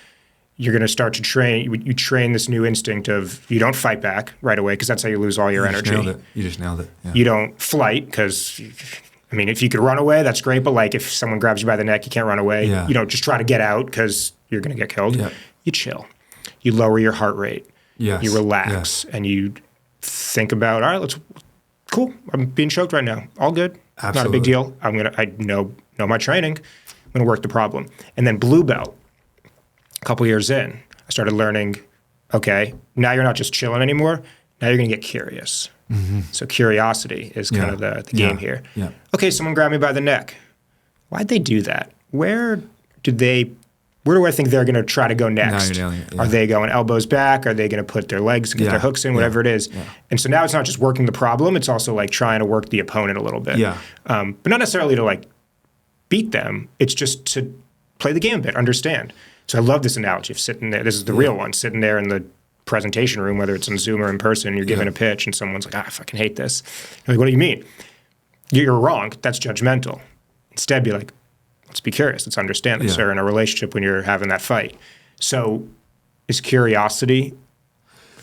You're going to start to train. You train this new instinct of you don't fight back right away because that's how you lose all your energy.
You just nailed it. Yeah.
You don't flight because, if you could run away, that's great. But like if someone grabs you by the neck, you can't run away.
Yeah.
You don't just try to get out because you're going to get killed.
Yeah.
You chill. You lower your heart rate.
Yes.
You relax and you think about, all right, cool. I'm being choked right now. All good.
Absolutely.
Not a big deal. I know my training. I'm going to work the problem. And then blue belt, a couple years in, I started learning, okay, now you're not just chilling anymore. Now you're going to get curious. So curiosity is kind of the game here.
Yeah.
Okay, someone grabbed me by the neck. Why'd they do that? Where do I think they're going to try to go next?
Now you're nailing it. Yeah.
Are they going elbows back? Are they going to put their legs, get their hooks in, whatever it is? Yeah. And so now it's not just working the problem, it's also like trying to work the opponent a little bit.
Yeah.
But not necessarily to like beat them. It's just to play the game a bit, understand. So I love this analogy of sitting there. This is the real one, sitting there in the presentation room, whether it's on Zoom or in person, you're giving a pitch and someone's like, I fucking hate this. You're like, what do you mean? You're wrong. That's judgmental. Instead, be like, let's be curious. Let's understand this. Or in a relationship when you're having that fight. So is curiosity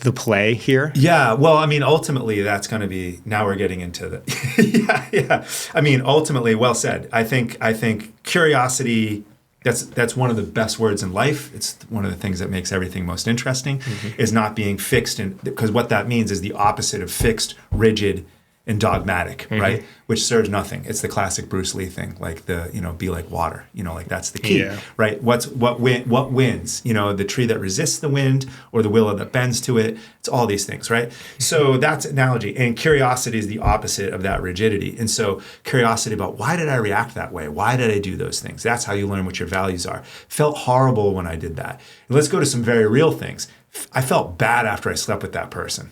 the play here? Yeah.
Well, ultimately that's going to be, now we're getting into the, ultimately, well said. I think curiosity, that's one of the best words in life. It's one of the things that makes everything most interesting, is not being fixed. Because what that means is the opposite of fixed, rigid, and dogmatic, right? Which serves nothing. It's the classic Bruce Lee thing, like be like water. Like that's the key, right? What wins? The tree that resists the wind, or the willow that bends to it. It's all these things, right? So that's analogy, and curiosity is the opposite of that rigidity. And so curiosity about, why did I react that way? Why did I do those things? That's how you learn what your values are. Felt horrible when I did that. And let's go to some very real things. I felt bad after I slept with that person.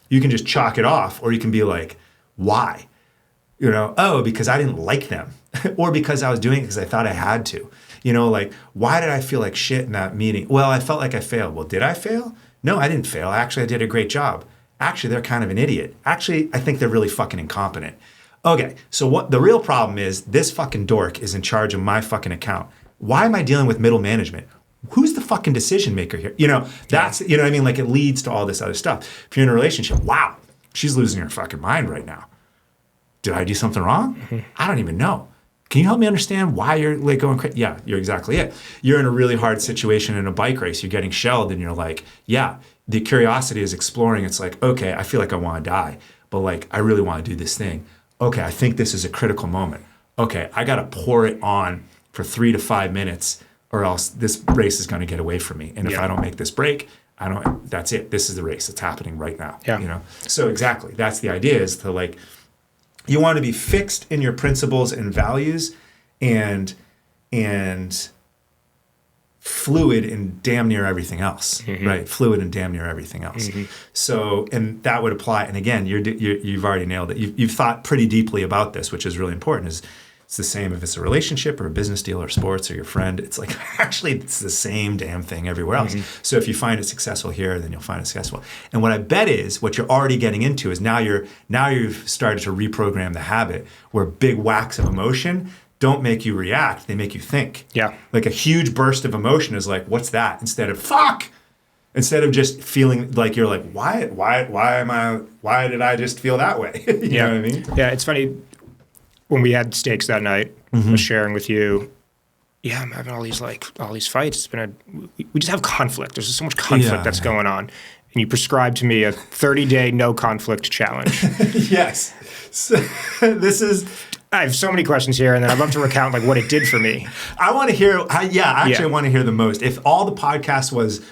You can just chalk it off, or you can be like, why? Because I didn't like them, or because I was doing it because I thought I had to. Why did I feel like shit in that meeting? Well, I felt like I failed. Well, did I fail? No, I didn't fail. Actually, I did a great job. Actually, they're kind of an idiot. Actually, I think they're really fucking incompetent. Okay, so what the real problem is, this fucking dork is in charge of my fucking account. Why am I dealing with middle management? Who's the fucking decision maker here? That's, like it leads to all this other stuff. If you're in a relationship, wow, she's losing her fucking mind right now. Did I do something wrong? I don't even know. Can you help me understand why you're like going crazy? Yeah, you're exactly it. You're in a really hard situation in a bike race. You're getting shelled and you're like, yeah, the curiosity is exploring. It's like, okay, I feel like I want to die, but like, I really want to do this thing. Okay, I think this is a critical moment. Okay, I got to pour it on for 3 to 5 minutes or else this race is going to get away from me. And if I don't make this break, that's it. This is the race. It's happening right now.
Yeah.
You know? So exactly. That's the idea, is to like, you want to be fixed in your principles and values and fluid in damn near everything else, right? Fluid in damn near everything else. So, and that would apply. And again, you've already nailed it. You've thought pretty deeply about this, which is really important. It's the same if it's a relationship or a business deal or sports or your friend. It's like, actually, it's the same damn thing everywhere else. So if you find it successful here, then you'll find it successful. And what I bet is what you're already getting into is now you've started to reprogram the habit where big whacks of emotion don't make you react, they make you think.
Yeah.
Like a huge burst of emotion is like, what's that? Instead of fuck. Instead of just feeling like you're like, why did I just feel that way? You know what I mean?
Yeah, it's funny. When we had steaks that night, I was sharing with you, I'm having all these fights. It's been we just have conflict. There's just so much conflict that's going on. And you prescribed to me a 30-day no conflict challenge.
Yes. So,
I have so many questions here, and then I'd love to recount like what it did for me.
I want to hear, I want to hear the most. If all the podcast was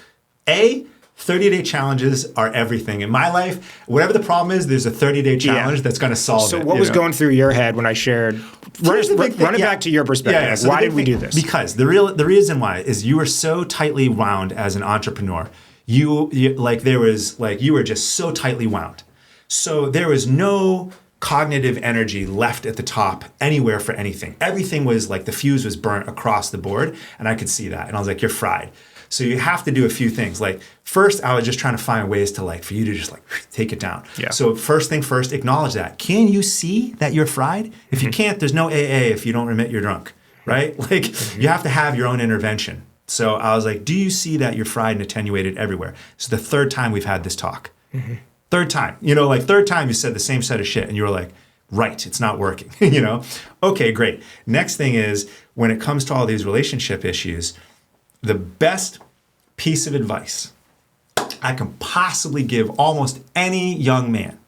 30-day challenges are everything. In my life, whatever the problem is, there's a 30-day challenge that's going to solve it.
So what was going through your head when I shared? Run it back to your perspective.
Yeah.
Like,
So
why did we do this?
Because the reason why is you were so tightly wound as an entrepreneur. You were just so tightly wound. So there was no cognitive energy left at the top anywhere for anything. Everything was like the fuse was burnt across the board, and I could see that. And I was like, you're fried. So you have to do a few things. Like first, I was just trying to find ways to for you to just take it down.
Yeah.
So first thing first, acknowledge that. Can you see that you're fried? If you can't, there's no AA if you don't admit you're drunk, right? You have to have your own intervention. So I was like, do you see that you're fried and attenuated everywhere? It's the third time we've had this talk. Third time, third time you said the same set of shit and you were like, right, it's not working, Okay, great. Next thing is when it comes to all these relationship issues, the best piece of advice I can possibly give almost any young man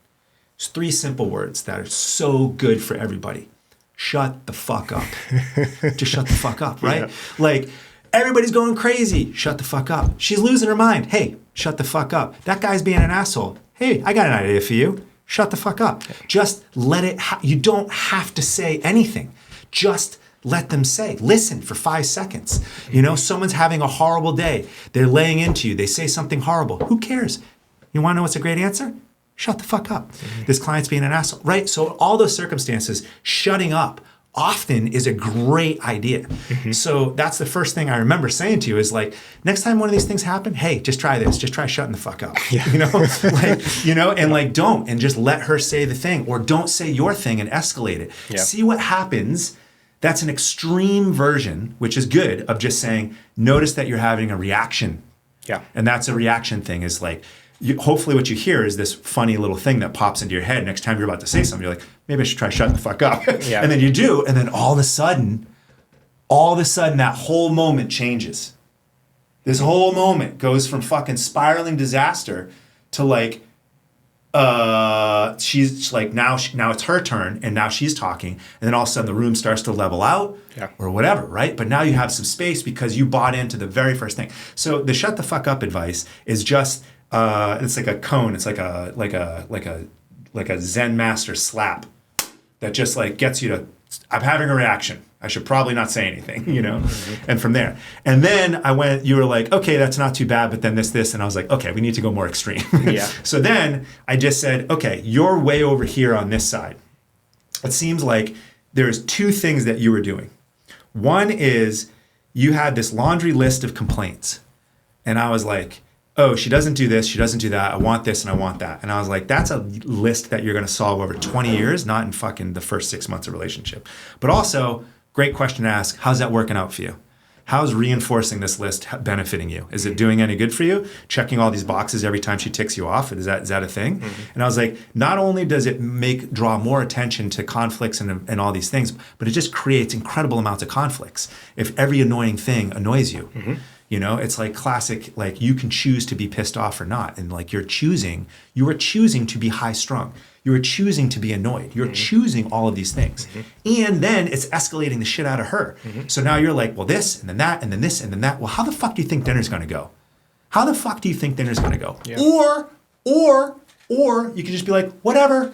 is 3 simple words that are so good for everybody. Shut the fuck up. Just shut the fuck up, right? Yeah. Everybody's going crazy. Shut the fuck up. She's losing her mind. Hey, shut the fuck up. That guy's being an asshole. Hey, I got an idea for you. Shut the fuck up. Just let it you don't have to say anything. Just let them say. Listen for 5 seconds. Someone's having a horrible day. They're laying into you. They say something horrible. Who cares? You want to know what's a great answer? Shut the fuck up. This client's being an asshole, right? So all those circumstances, shutting up often is a great idea. So that's the first thing I remember saying to you is next time one of these things happen, hey, just try this. Just try shutting the fuck up. Don't, and just let her say the thing, or don't say your thing and escalate it. Yeah. See what happens. That's an extreme version, which is good, of just saying, notice that you're having a reaction.
Yeah.
And that's a reaction thing is hopefully what you hear is this funny little thing that pops into your head. Next time you're about to say something, you're like, maybe I should try shutting the fuck up.
Yeah.
And then you do. And then all of a sudden, that whole moment changes. This whole moment goes from fucking spiraling disaster to she's now it's her turn and now she's talking, and then all of a sudden the room starts to level out or whatever, right? But now you have some space because you bought into the very first thing. So the shut the fuck up advice is just it's like a cone. It's like a Zen master slap that just gets you to, I'm having a reaction. I should probably not say anything, And from there. And then you were like, okay, that's not too bad, but then this. And I was like, okay, we need to go more extreme.
Yeah.
So then I just said, okay, you're way over here on this side. It seems like there's 2 things that you were doing. One is you had this laundry list of complaints. And I was like, oh, she doesn't do this, she doesn't do that, I want this and I want that. And I was like, that's a list that you're going to solve over 20 years, not in fucking the first 6 months of relationship. But also, great question to ask, how's that working out for you? how's reinforcing this list benefiting you? Is it doing any good for you? Checking all these boxes every time she ticks you off? Is that a thing? Mm-hmm. And I was like, not only does it draw more attention to conflicts and all these things, but it just creates incredible amounts of conflicts. If every annoying thing annoys you, mm-hmm. You know, it's like classic, like you can choose to be pissed off or not. And like you are choosing to be high strung. You are choosing to be annoyed. You're mm-hmm. choosing all of these things. Mm-hmm. And then it's escalating the shit out of her. Mm-hmm. So now you're like, well, this, and then that, and then this, and then that. Well, how the fuck do you think dinner's gonna go? How the fuck do you think dinner's gonna go? Yeah. Or you can just be like, whatever.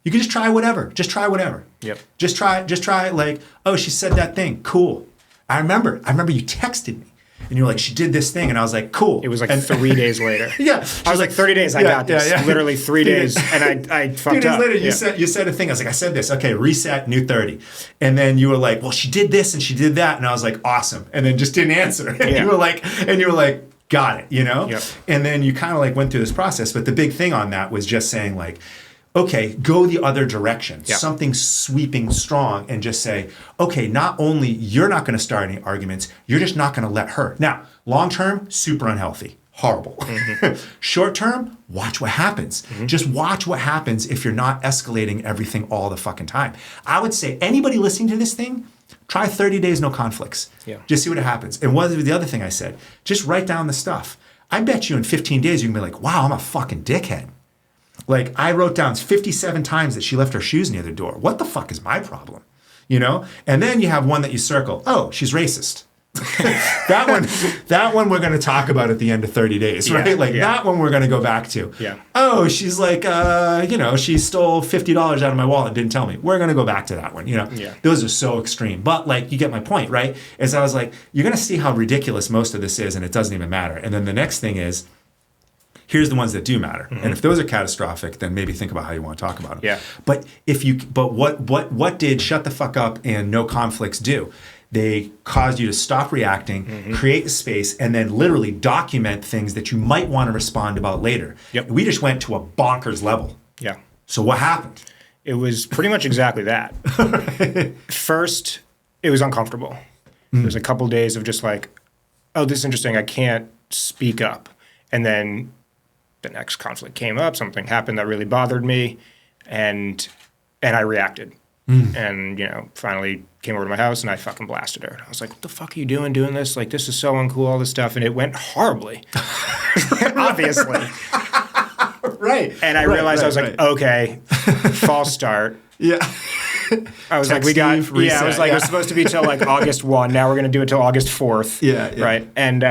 You can just try whatever. Just try whatever.
Yep.
Just try like, oh, she said that thing. Cool. I remember you texted me. And you were like, she did this thing. And I was like, cool.
It was like 3 days later.
Yeah.
I was like, 30 days, I got this. Yeah. Literally 3 days. And I fucked
3 days
up.
later, you said a thing. I was like, I said this. Okay, reset, new 30. And then you were like, well, she did this and she did that. And I was like, awesome. And then just didn't answer. And you were like, got it, you know?
Yep.
And then you kind of like went through this process. But the big thing on that was just saying like, okay, go the other direction, something sweeping strong, and just say, okay, not only you're not going to start any arguments, you're just not going to let her. Now, long term, super unhealthy, horrible. Mm-hmm. Short term, watch what happens. Mm-hmm. Just watch what happens if you're not escalating everything all the fucking time. I would say anybody listening to this thing, try 30 days, no conflicts. Yeah. Just see what happens. And what was the other thing I said? Just write down the stuff. I bet you in 15 days, you can be like, wow, I'm a fucking dickhead. Like I wrote down 57 times that she left her shoes near the door. What the fuck is my problem? You know? And then you have one that you circle. Oh, she's racist. that one we're going to talk about at the end of 30 days, right? That one we're going to go back to.
Yeah.
Oh, she's like, she stole $50 out of my wallet and didn't tell me. We're going to go back to that one, you know? Yeah. Those are so extreme. But like, you get my point, right? As I was like, you're going to see how ridiculous most of this is and it doesn't even matter. And then the next thing is, here's the ones that do matter. Mm-hmm. And if those are catastrophic, then maybe think about how you want to talk about them.
Yeah.
But what did shut the fuck up and no conflicts do? They caused you to stop reacting, mm-hmm. create space, and then literally document things that you might want to respond about later.
Yep.
We just went to a bonkers level.
Yeah.
So what happened?
It was pretty much exactly that. First, it was uncomfortable. Mm-hmm. There was a couple days of just like, oh, this is interesting. I can't speak up. And then the next conflict came up, something happened that really bothered me, and I reacted. And, finally came over to my house and I fucking blasted her. I was like, what the fuck are you doing this? Like, this is so uncool, all this stuff. And it went horribly, obviously.
Right.
And I realized I was like, okay, false start.
Yeah.
I was like, I was like, it was supposed to be till like August 1. Now we're going to do it till August 4th.
Yeah.
Right. And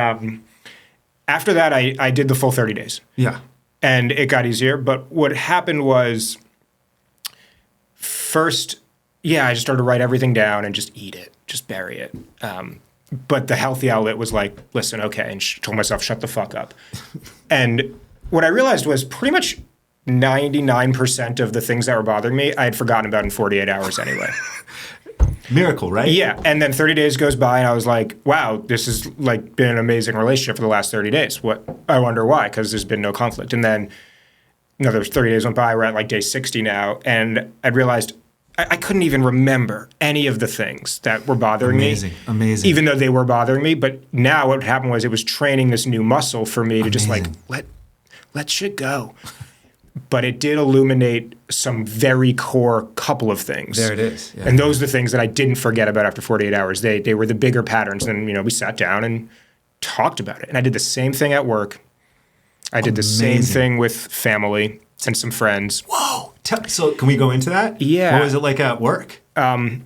after that, I did the full 30 days.
Yeah.
And it got easier. But what happened was, first, I just started to write everything down and just eat it, just bury it. But the healthy outlet was like, listen, okay, and told myself, shut the fuck up. And what I realized was pretty much 99% of the things that were bothering me, I had forgotten about in 48 hours anyway.
Miracle, right?
Yeah. And then 30 days goes by and I was like, wow, this has like been an amazing relationship for the last 30 days. I wonder why, because there's been no conflict. And then another 30 days went by, we're at like day 60 now, and I realized I couldn't even remember any of the things that were bothering me.
Amazing.
Even though they were bothering me. But now what happened was it was training this new muscle for me to just like, let shit go. But it did illuminate some very core couple of things.
There it is. Yeah.
And those are the things that I didn't forget about after 48 hours. They were the bigger patterns. And, we sat down and talked about it. And I did the same thing at work. I did the same thing with family and some friends.
Whoa. So can we go into that?
Yeah.
What was it like at work?
At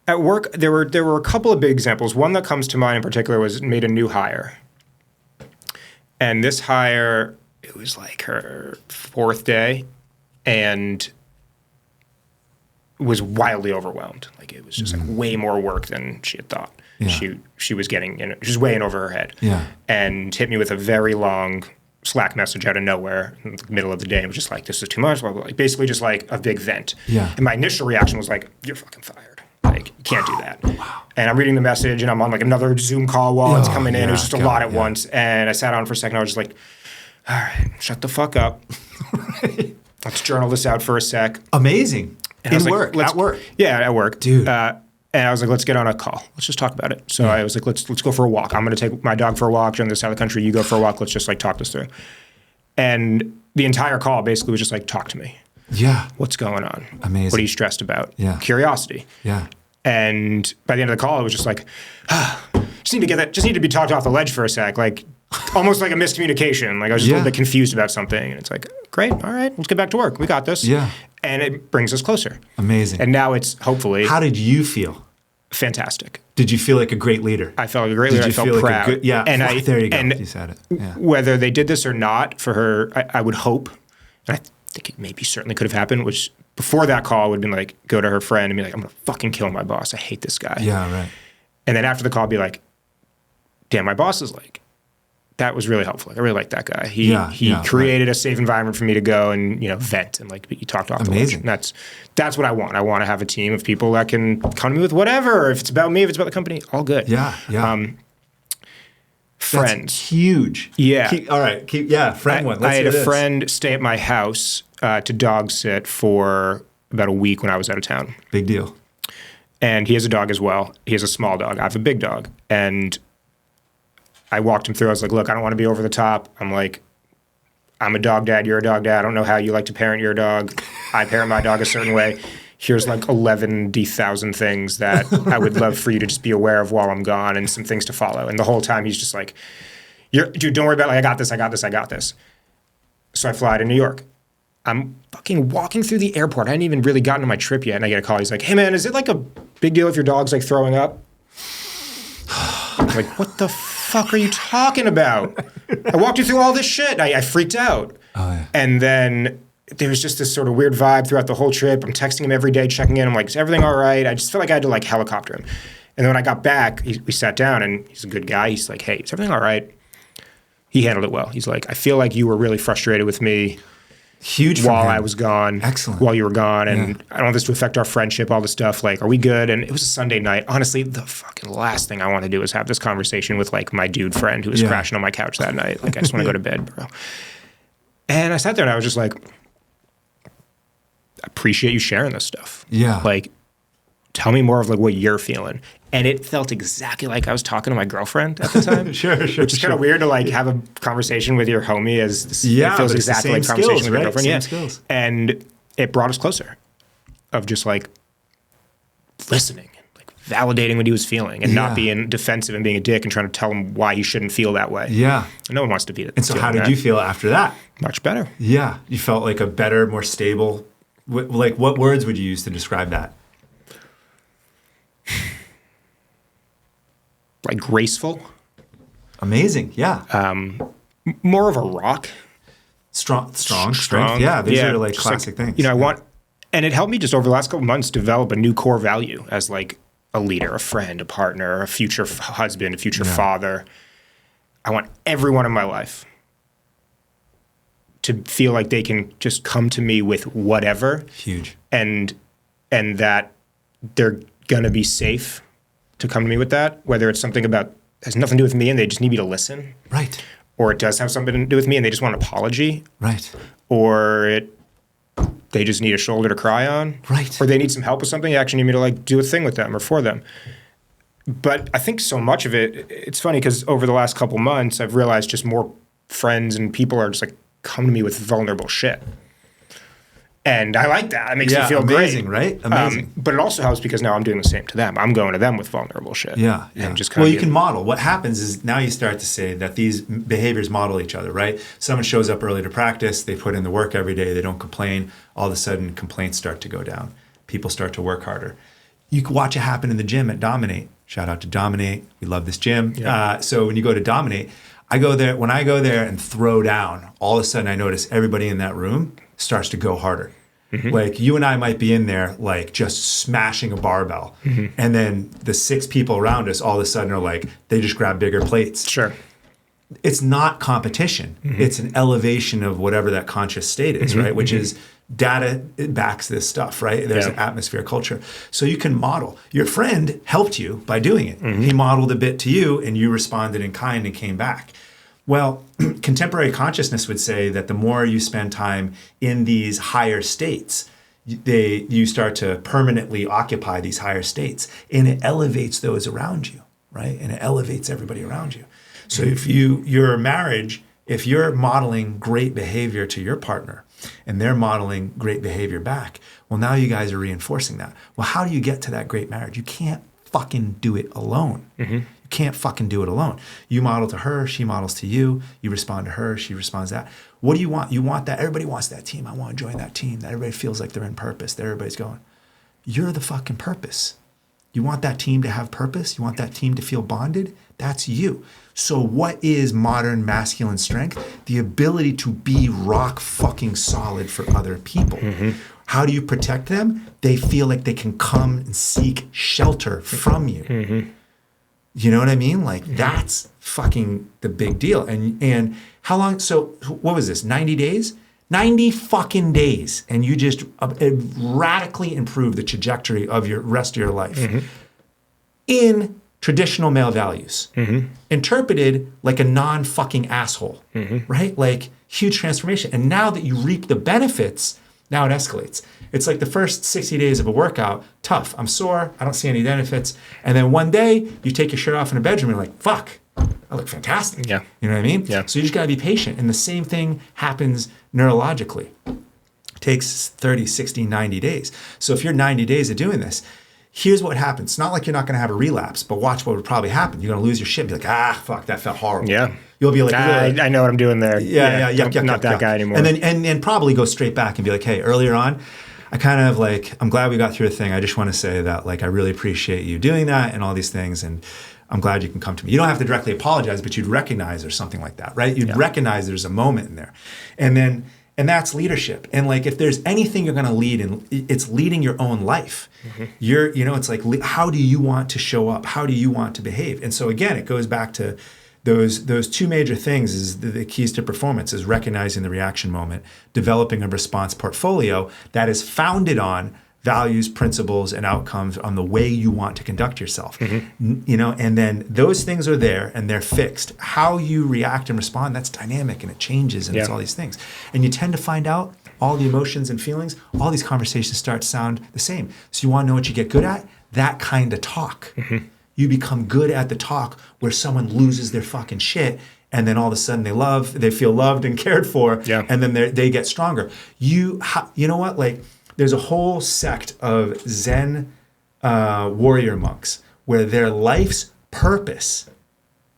work, there were a couple of big examples. One that comes to mind in particular was made a new hire. And this hire, it was like her 4th day and was wildly overwhelmed. Like it was just like way more work than she had thought. Yeah. She was getting she was way in over her head.
Yeah.
And hit me with a very long Slack message out of nowhere in the middle of the day. It was just like, this is too much, blah, blah, blah. Like basically just like a big vent.
Yeah.
And my initial reaction was like, you're fucking fired. Like, you can't do that. Wow. And I'm reading the message and I'm on like another Zoom call while it's coming in. It was just a lot at once. And I sat on for a second. I was just like, all right, shut the fuck up. Let's journal this out for a sec.
Amazing.
And I was
In
like,
work,
let's-
at work.
Yeah, at work.
Dude.
And I was like, let's get on a call. Let's just talk about it. So I was like, let's go for a walk. I'm going to take my dog for a walk. You're on this side of the country. You go for a walk. Let's just like talk this through. And the entire call basically was just like, talk to me.
Yeah.
What's going on?
Amazing.
What are you stressed about?
Yeah.
Curiosity.
Yeah.
And by the end of the call, it was just like, just need to be talked off the ledge for a sec. Like almost like a miscommunication. Like I was just a little bit confused about something. And it's like, great. All right, let's get back to work. We got this.
Yeah.
And it brings us closer.
Amazing.
And now it's hopefully
How did you feel?
fantastic.
Did you feel like a great leader?
I felt like a great leader. I felt
feel
proud.
like a good, yeah.
And
there you go.
and
You said it. Yeah.
whether they did this or not for her, I would hope, and I think it maybe certainly could have happened, which before that call would have been like, go to her friend and be like, I'm going to fucking kill my boss. I hate this guy.
Yeah, right.
And then after the call, be like, damn, my boss is like, that was really helpful. Like, I really like that guy. He created a safe environment for me to go and, vent and like you talked off the ledge.
Amazing.
And that's what I want. I want to have a team of people that can come to me with whatever. If it's about me, if it's about the company, all good.
Yeah, yeah.
Friends.
That's huge.
Yeah.
All right. Friend one. Let's
I had
hear
a
this.
friend stay at my house to dog sit for about a week when I was out of town.
Big deal.
And he has a dog as well. He has a small dog. I have a big dog. And I walked him through. I was like, look, I don't want to be over the top. I'm like, I'm a dog dad. You're a dog dad. I don't know how you like to parent your dog. I parent my dog a certain way. Here's like 11,000 things that I would love for you to just be aware of while I'm gone and some things to follow. And the whole time he's just like, dude, don't worry about it. Like, I got this. So I fly to New York. I'm fucking walking through the airport. I hadn't even really gotten to my trip yet. And I get a call. He's like, hey man, is it like a big deal if your dog's like throwing up? I'm like, what the fuck are you talking about? I walked you through all this shit. I freaked out.
Oh, yeah.
And then there was just this sort of weird vibe throughout the whole trip. I'm texting him every day, checking in. I'm like, is everything all right? I just felt like I had to like helicopter him. And then when I got back, we sat down and he's a good guy. He's like, hey, is everything all right? He handled it well. He's like, I feel like you were really frustrated with me.
Huge for
while
him.
I was gone.
Excellent.
While you were gone. And I don't want this to affect our friendship, all this stuff. Like, are we good? And it was a Sunday night. Honestly, the fucking last thing I want to do is have this conversation with like my dude friend who was crashing on my couch that night. Like, I just want to go to bed, bro. And I sat there and I was just like, I appreciate you sharing this stuff.
Yeah.
Like, tell me more of like what you're feeling. And it felt exactly like I was talking to my girlfriend at the time.
Sure.
Which is kind of weird to like have a conversation with your homie as this,
Yeah,
it feels
but it's the
exactly
same
like a conversation
skills,
with your
right?
girlfriend.
Same
Yeah.
skills.
And it brought us closer of just like listening, like validating what he was feeling and not being defensive and being a dick and trying to tell him why he shouldn't feel that way.
Yeah.
No one wants to be that.
And so how did you feel after that?
Much better.
Yeah. You felt like a better, more stable, like what words would you use to describe that?
Like graceful.
Amazing. Yeah.
More of a rock.
Strength. Yeah. These are like classic things.
I want, and it helped me just over the last couple of months develop a new core value as like a leader, a friend, a partner, a future husband, a future father. I want everyone in my life to feel like they can just come to me with whatever.
Huge.
And that they're gonna be safe to come to me with that, whether it's something has nothing to do with me and they just need me to listen.
Right.
Or it does have something to do with me and they just want an apology.
Right.
Or they just need a shoulder to cry on.
Right.
Or they need some help with something. They actually need me to like do a thing with them or for them. But I think so much of it's funny because over the last couple months, I've realized just more friends and people are just like, come to me with vulnerable shit. And I like that. It makes me feel
amazing,
great.
right? Amazing.
But it also helps because now I'm doing the same to them. I'm going to them with vulnerable shit.
Yeah.
And just
you can model. What happens is now you start to say that these behaviors model each other, right? Someone shows up early to practice. They put in the work every day. They don't complain. All of a sudden, complaints start to go down. People start to work harder. You can watch it happen in the gym at Dominate. Shout out to Dominate. We love this gym.
Yeah.
So when you go to Dominate, when I go there and throw down, all of a sudden I notice everybody in that room starts to go harder. Mm-hmm. Like you and I might be in there like just smashing a barbell. Mm-hmm. And then the 6 people around us all of a sudden are like, they just grab bigger plates.
Sure.
It's not competition. Mm-hmm. It's an elevation of whatever that conscious state is, right? Which is data, it backs this stuff, right? There's an atmosphere culture. So you can model. Your friend helped you by doing it. Mm-hmm. He modeled a bit to you and you responded in kind and came back. Well, contemporary consciousness would say that the more you spend time in these higher states, you start to permanently occupy these higher states, and it elevates those around you, right? And it elevates everybody around you. So if your marriage, if you're modeling great behavior to your partner and they're modeling great behavior back, well, now you guys are reinforcing that. Well, how do you get to that great marriage? You can't fucking do it alone. You can't fucking do it alone. You model to her, she models to you, you respond to her, she responds to that. What do you want? You want that. Everybody wants that team. I want to join that team. That everybody feels like they're in purpose, that everybody's going. You're the fucking purpose. You want that team to have purpose? You want that team to feel bonded? That's you. So what is modern masculine strength? The ability to be rock fucking solid for other people. How do you protect them? They feel like they can come and seek shelter from you. You know what I mean? Like that's fucking the big deal. And how long? So what was this? 90 days? 90 fucking days. And you just radically improve the trajectory of your rest of your life in traditional male values, interpreted like a non-fucking asshole, right? Like huge transformation. And now that you reap the benefits, now it escalates. It's like the first 60 days of a workout, tough. I'm sore. I don't see any benefits. And then one day you take your shirt off in a bedroom and you're like, fuck, I look fantastic.
Yeah.
You know what I mean?
Yeah.
So you just got to be patient. And the same thing happens neurologically. It takes 30, 60, 90 days. So if you're 90 days of doing this, here's what happens. It's not like you're not going to have a relapse, but watch what would probably happen. You're going to lose your shit and be like, fuck, that felt horrible.
Yeah.
You'll be like,
I know what I'm doing there.
I'm
not that guy anymore.
And then probably go straight back and be like, hey, earlier on, I kind of like, I'm glad we got through a thing. I just want to say that like, I really appreciate you doing that and all these things. And I'm glad you can come to me. You don't have to directly apologize, but you'd recognize there's something like that, right? You'd recognize there's a moment in there. And that's leadership. And like, if there's anything you're going to lead in, it's leading your own life. It's like, how do you want to show up? How do you want to behave? And so again, it goes back to those two major things is the keys to performance is recognizing the reaction moment, developing a response portfolio that is founded on values, principles, and outcomes on the way you want to conduct yourself. And then those things are there and they're fixed. How you react and respond, that's dynamic and it changes and it's all these things. And you tend to find out all the emotions and feelings, all these conversations start to sound the same. So you want to know what you get good at? That kind of talk. You become good at the talk where someone loses their fucking shit and then all of a sudden they feel loved and cared for, and then they get stronger. You know what? Like, there's a whole sect of Zen warrior monks where their life's purpose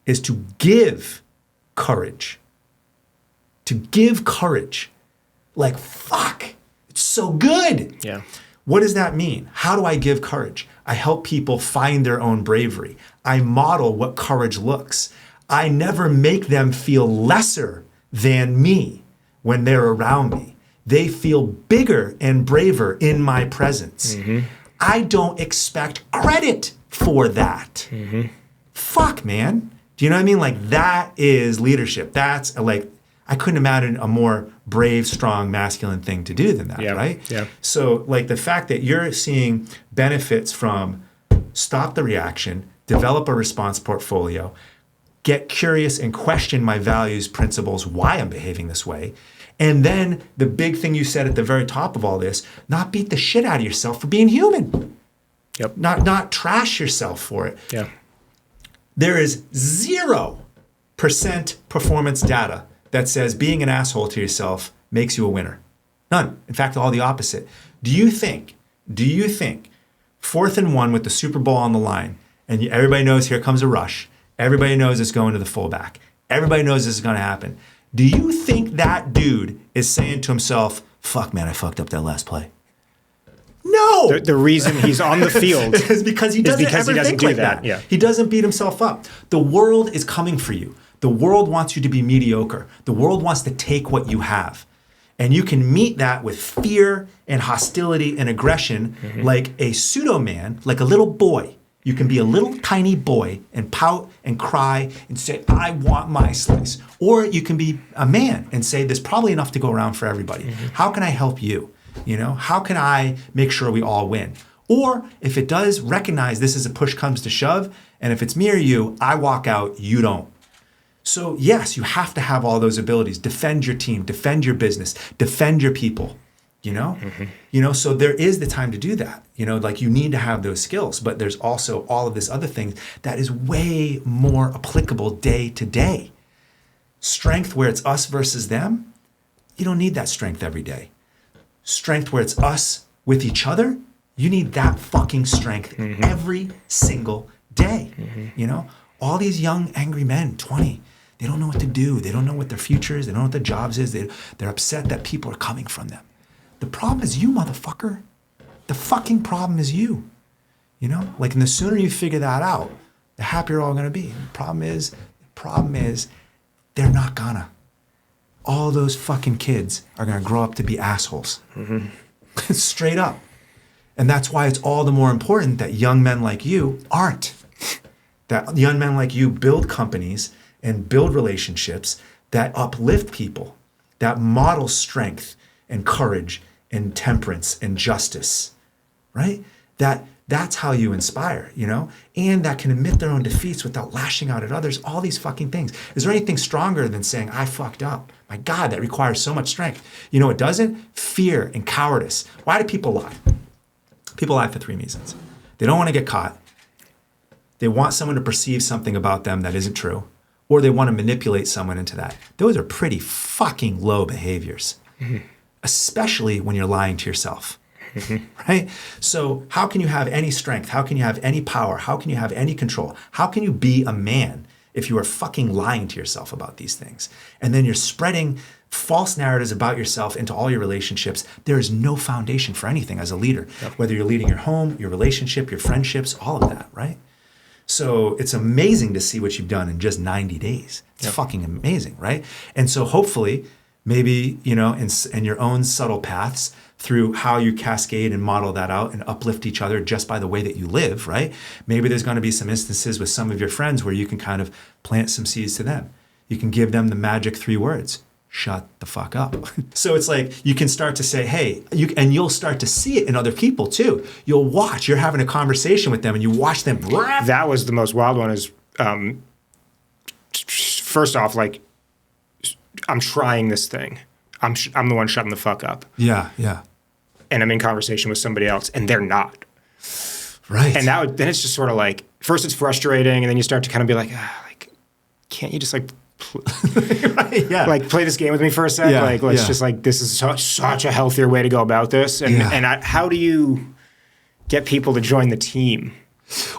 is to give courage. To give courage. Like, fuck, it's so good.
Yeah.
What does that mean? How do I give courage? I help people find their own bravery. I model what courage looks. I never make them feel lesser than me when they're around me. They feel bigger and braver in my presence. I don't expect credit for that. Fuck, man. Do you know what I mean? Like, that is leadership. That's like, I couldn't imagine a more brave, strong, masculine thing to do than that, right?
Yeah.
So like the fact that you're seeing benefits from stop the reaction, develop a response portfolio, get curious and question my values, principles, why I'm behaving this way. And then the big thing you said at the very top of all this, not beat the shit out of yourself for being human. Not trash yourself for it. There is 0% performance data that says being an asshole to yourself makes you a winner. None. In fact, all the opposite. Do you think 4th and 1 with the Super Bowl on the line, and everybody knows here comes a rush, everybody knows it's going to the fullback, everybody knows this is going to happen, do you think that dude is saying to himself, fuck man, I fucked up that last play? No.
The reason he's on the field
is because he doesn't think like that.
Yeah.
He doesn't beat himself up. The world is coming for you. The world wants you to be mediocre. The world wants to take what you have. And you can meet that with fear and hostility and aggression like a pseudo-man, like a little boy. You can be a little tiny boy and pout and cry and say, I want my slice. Or you can be a man and say, there's probably enough to go around for everybody. How can I help you? How can I make sure we all win? Or if it does recognize this is a push comes to shove, and if it's me or you, I walk out, you don't. So yes, you have to have all those abilities. Defend your team, defend your business, defend your people. you know? You know, so there is the time to do that. You know, like you need to have those skills, but there's also all of this other thing that is way more applicable day to day. Strength where it's us versus them, you don't need that strength every day. Strength where it's us with each other, you need that fucking strength every single day. You know, all these young, angry men, 20, they don't know what to do. They don't know what their future is. They don't know what their jobs is. They're upset that people are coming from them. The problem is you, motherfucker. The fucking problem is you. You know, like, and the sooner you figure that out, the happier you're all gonna be. The problem is, they're not gonna. All those fucking kids are gonna grow up to be assholes. Straight up. And that's why it's all the more important that young men like you aren't. That young men like you build companies and build relationships that uplift people, that model strength and courage and temperance and justice, right? That's how you inspire, you know? And that can admit their own defeats without lashing out at others, all these fucking things. Is there anything stronger than saying, I fucked up? My God, that requires so much strength. You know what doesn't? Fear and cowardice. Why do people lie? People lie for 3 reasons. They don't want to get caught. They want someone to perceive something about them that isn't true, or they want to manipulate someone into that. Those are pretty fucking low behaviors, especially when you're lying to yourself, right? So how can you have any strength? How can you have any power? How can you have any control? How can you be a man if you are fucking lying to yourself about these things? And then you're spreading false narratives about yourself into all your relationships. There is no foundation for anything as a leader, whether you're leading your home, your relationship, your friendships, all of that, right? So it's amazing to see what you've done in just 90 days. It's fucking amazing, right? And so hopefully, maybe, you know, in your own subtle paths, through how you cascade and model that out and uplift each other just by the way that you live, right? Maybe there's going to be some instances with some of your friends where you can kind of plant some seeds to them. You can give them the magic 3 words. Shut the fuck up. So it's like you can start to say, hey, and you'll start to see it in other people too. You'll watch, you're having a conversation with them and you watch them.
That was the most wild one is, first off, like, I'm trying this thing. I'm the one shutting the fuck up.
Yeah, yeah.
And I'm in conversation with somebody else and they're not.
Right.
And then it's just sort of like, first it's frustrating and then you start to kind of be like, like, can't you just like,
right, yeah.
like play this game with me for a sec?
Yeah,
like, let's just like, this is such a healthier way to go about this. And, how do you get people to join the team?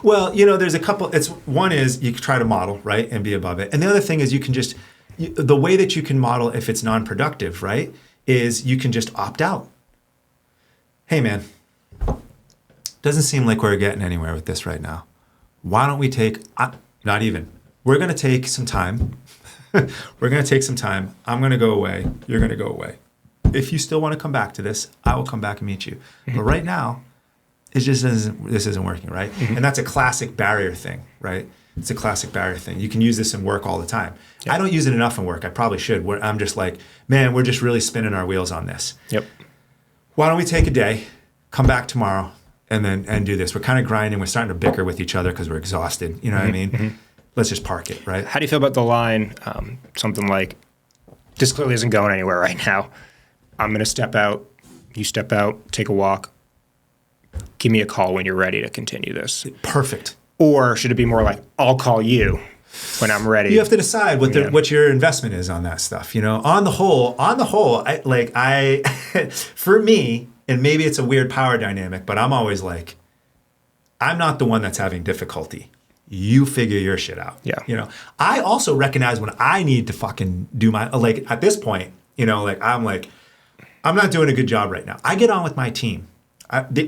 Well, you know, there's a couple, one is you try to model, right? And be above it. And the other thing is you can just, the way that you can model if it's non-productive, right? Is you can just opt out. Hey man, doesn't seem like we're getting anywhere with this right now. Why don't we we're going to take some time. We're going to take some time. I'm going to go away. You're going to go away. If you still want to come back to this, I will come back and meet you. But right now, this isn't working, right? And that's a classic barrier thing, right? It's a classic barrier thing. You can use this in work all the time. Yep. I don't use it enough in work. I probably should. Where I'm just like, man, we're just really spinning our wheels on this.
Yep.
Why don't we take a day, come back tomorrow, and do this? We're kind of grinding. We're starting to bicker with each other because we're exhausted. You know what I mean? Let's just park it, right?
How do you feel about the line, something like, this clearly isn't going anywhere right now. I'm going to step out. You step out, take a walk. Give me a call when you're ready to continue this.
Perfect.
Or should it be more like, I'll call you when I'm ready?
You have to decide what your investment is on that stuff. You know, on the whole, for me, and maybe it's a weird power dynamic, but I'm always like, I'm not the one that's having difficulty. You figure your shit out.
Yeah.
You know, I also recognize when I need to fucking do my, like at this point, you know, like I'm not doing a good job right now. I get on with my team.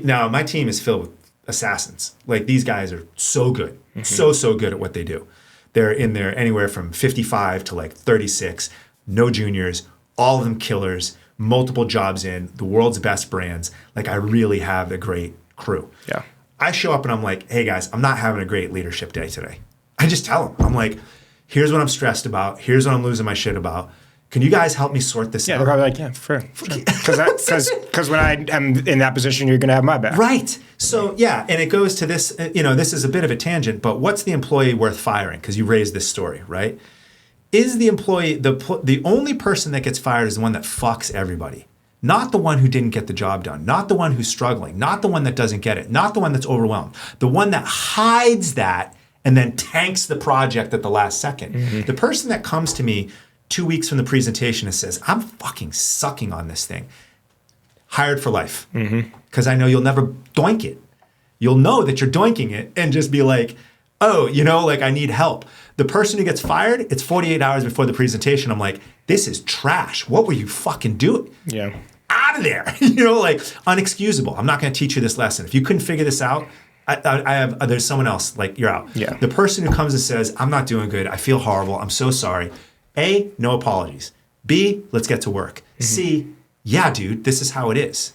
Now my team is filled with assassins. Like these guys are so good, so good at what they do. They're in there anywhere from 55 to like 36, no juniors, all of them killers, multiple jobs in, the world's best brands. Like I really have a great crew.
Yeah.
I show up and I'm like, hey guys, I'm not having a great leadership day today. I just tell them, I'm like, here's what I'm stressed about. Here's what I'm losing my shit about. Can you guys help me sort this out?
Yeah, they're probably like, yeah, sure. Because when I am in that position, you're going to have my back.
Right. So, yeah, and it goes to this, this is a bit of a tangent, but what's the employee worth firing? Because you raised this story, right? Is the employee, the only person that gets fired is the one that fucks everybody. Not the one who didn't get the job done, not the one who's struggling, not the one that doesn't get it, not the one that's overwhelmed, the one that hides that and then tanks the project at the last second. The person that comes to me 2 weeks from the presentation and says, I'm fucking sucking on this thing, hired for life. Because I know you'll never doink it. You'll know that you're doinking it and just be like, oh, I need help. The person who gets fired, it's 48 hours before the presentation. I'm like, this is trash. What were you fucking doing?
Yeah.
Out of there. Unexcusable. I'm not going to teach you this lesson. If you couldn't figure this out, there's someone else, you're out.
Yeah.
The person who comes and says, I'm not doing good. I feel horrible. I'm so sorry. A, no apologies. B, let's get to work. C, yeah, dude, this is how it is.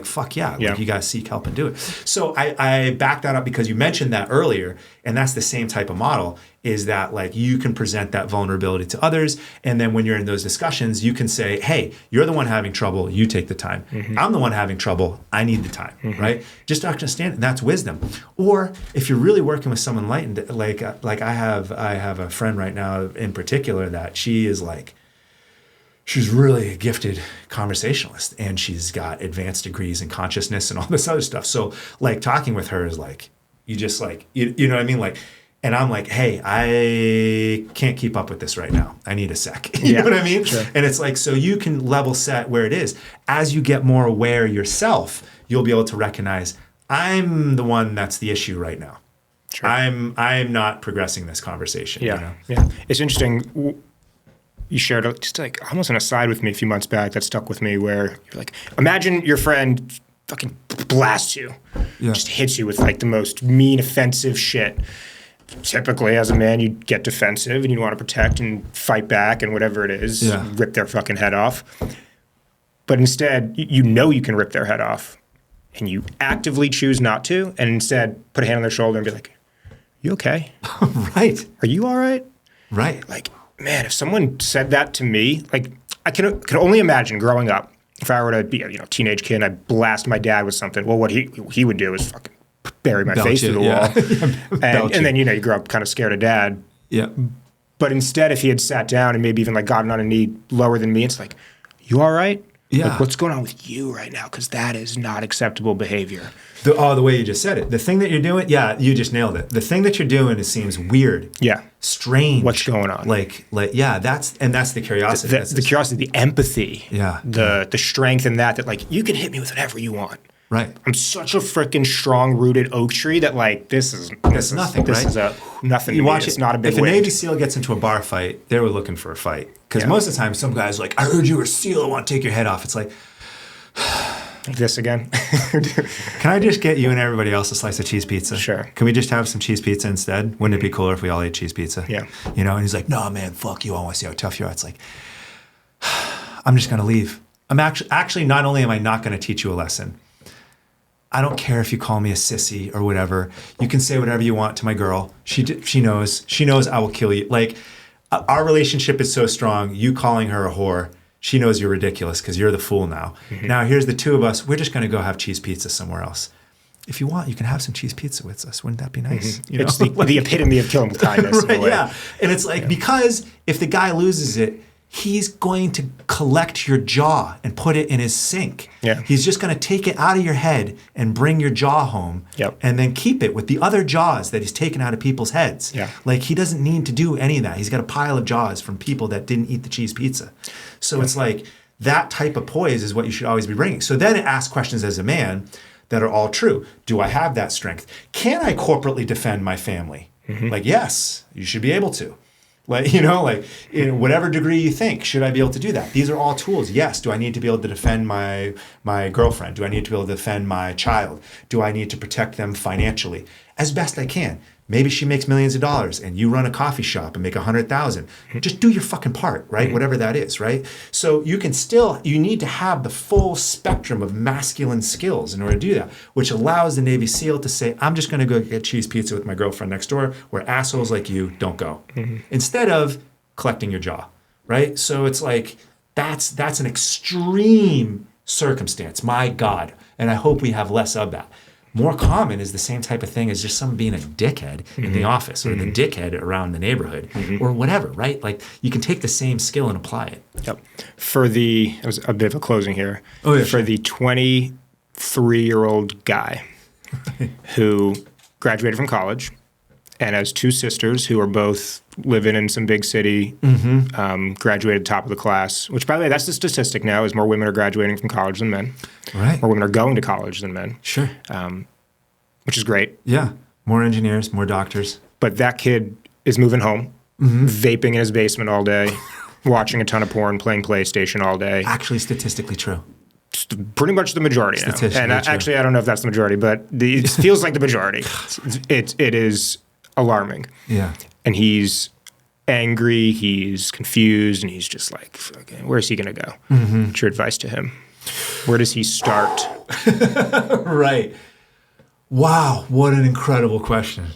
Fuck yeah. You got to seek help and do it. So I back that up because you mentioned that earlier, and that's the same type of model, is that you can present that vulnerability to others. And then when you're in those discussions, you can say, hey, you're the one having trouble. You take the time. I'm the one having trouble. I need the time, right? Just to understand, and that's wisdom. Or if you're really working with someone enlightened, like I have a friend right now in particular that she is she's really a gifted conversationalist, and she's got advanced degrees in consciousness and all this other stuff. So talking with her is you just you know what I mean? And I'm like, hey, I can't keep up with this right now. I need a sec. You know what I mean?
Sure.
And it's so you can level set where it is. As you get more aware yourself, you'll be able to recognize, I'm the one that's the issue right now. Sure. I'm not progressing this conversation.
Yeah. Yeah. It's interesting. You shared just almost an aside with me a few months back that stuck with me, where you're like, imagine your friend fucking blasts you, just hits you with the most mean, offensive shit. Typically, as a man, you'd get defensive and you'd want to protect and fight back and whatever it is, rip their fucking head off. But instead, you can rip their head off, and you actively choose not to, and instead put a hand on their shoulder and be like, you okay?
Right.
Are you all right?
Right.
Man, if someone said that to me, I could only imagine growing up, if I were to be a teenage kid and I blast my dad with something, well, what he would do is fucking bury my face through the wall. And then, you grow up kind of scared of dad.
Yeah.
But instead, if he had sat down and maybe even gotten on a knee lower than me, it's you all right?
Yeah.
What's going on with you right now? Because that is not acceptable behavioor.
The way you just said it. The thing that you're doing, you just nailed it. The thing that you're doing seems weird.
Yeah.
Strange.
What's going on?
That's the curiosity.
The curiosity, the empathy.
Yeah.
The strength in that you can hit me with whatever you want.
Right.
I'm such a freaking strong-rooted oak tree that this is
nothing.
This
right?
is a nothing.
You watch
it's
it.
not a big
If a
wave.
Navy SEAL gets into a bar fight, they were looking for a fight. Because most of the time, some guys I heard you were a SEAL. I want to take your head off. It's
this again.
Can I just get you and everybody else a slice of cheese pizza?
Sure.
Can we just have some cheese pizza instead? Wouldn't it be cooler if we all ate cheese pizza?
Yeah.
And he's like, no, man, fuck you. I want to see how tough you are. It's I'm just going to leave. I'm actually, not only am I not going to teach you a lesson, I don't care if you call me a sissy or whatever. You can say whatever you want to my girl. She knows. She knows I will kill you. Our relationship is so strong. You calling her a whore, she knows you're ridiculous because you're the fool now. Now, here's the two of us. We're just going to go have cheese pizza somewhere else. If you want, you can have some cheese pizza with us. Wouldn't that be nice?
It's the epitome of killing with kindness.
Right,
in a way.
yeah. And it's because if the guy loses it, he's going to collect your jaw and put it in his sink.
Yeah.
He's just going to take it out of your head and bring your jaw home and then keep it with the other jaws that he's taken out of people's heads.
Yeah.
He doesn't need to do any of that. He's got a pile of jaws from people that didn't eat the cheese pizza. So it's that type of poise is what you should always be bringing. So then it asks questions as a man that are all true. Do I have that strength? Can I corporately defend my family? Yes, you should be able to. In whatever degree you think, should I be able to do that? These are all tools. Yes. Do I need to be able to defend my girlfriend? Do I need to be able to defend my child? Do I need to protect them financially? As best I can. Maybe she makes millions of dollars and you run a coffee shop and make 100,000. Just do your fucking part, right? Whatever that is, right? So you need to have the full spectrum of masculine skills in order to do that, which allows the Navy SEAL to say, I'm just going to go get cheese pizza with my girlfriend next door where assholes like you don't go. Instead of collecting your jaw, right? So it's that's an extreme circumstance, my God. And I hope we have less of that. More common is the same type of thing as just someone being a dickhead in the office or the dickhead around the neighborhood or whatever, right? You can take the same skill and apply it.
Yep. that was a bit of a closing here.
Oh, yeah,
for
sure.
the 23-year-old guy who graduated from college and has two sisters who are both living in some big city, graduated top of the class, which, by the way, that's the statistic now, is more women are graduating from college than men.
Right.
More women are going to college than men.
Sure.
Which is great.
Yeah. More engineers, more doctors.
But that kid is moving home, vaping in his basement all day, watching a ton of porn, playing PlayStation all day.
Actually, statistically true.
It's pretty much the majority now.
Statistically
And
true.
actually, I don't know if that's the majority, but it feels like the majority. It is alarming.
Yeah.
And he's angry, he's confused, and he's just like, okay, where's he going to go? What's your advice to him? Where does he start?
Right. Wow, what an incredible question.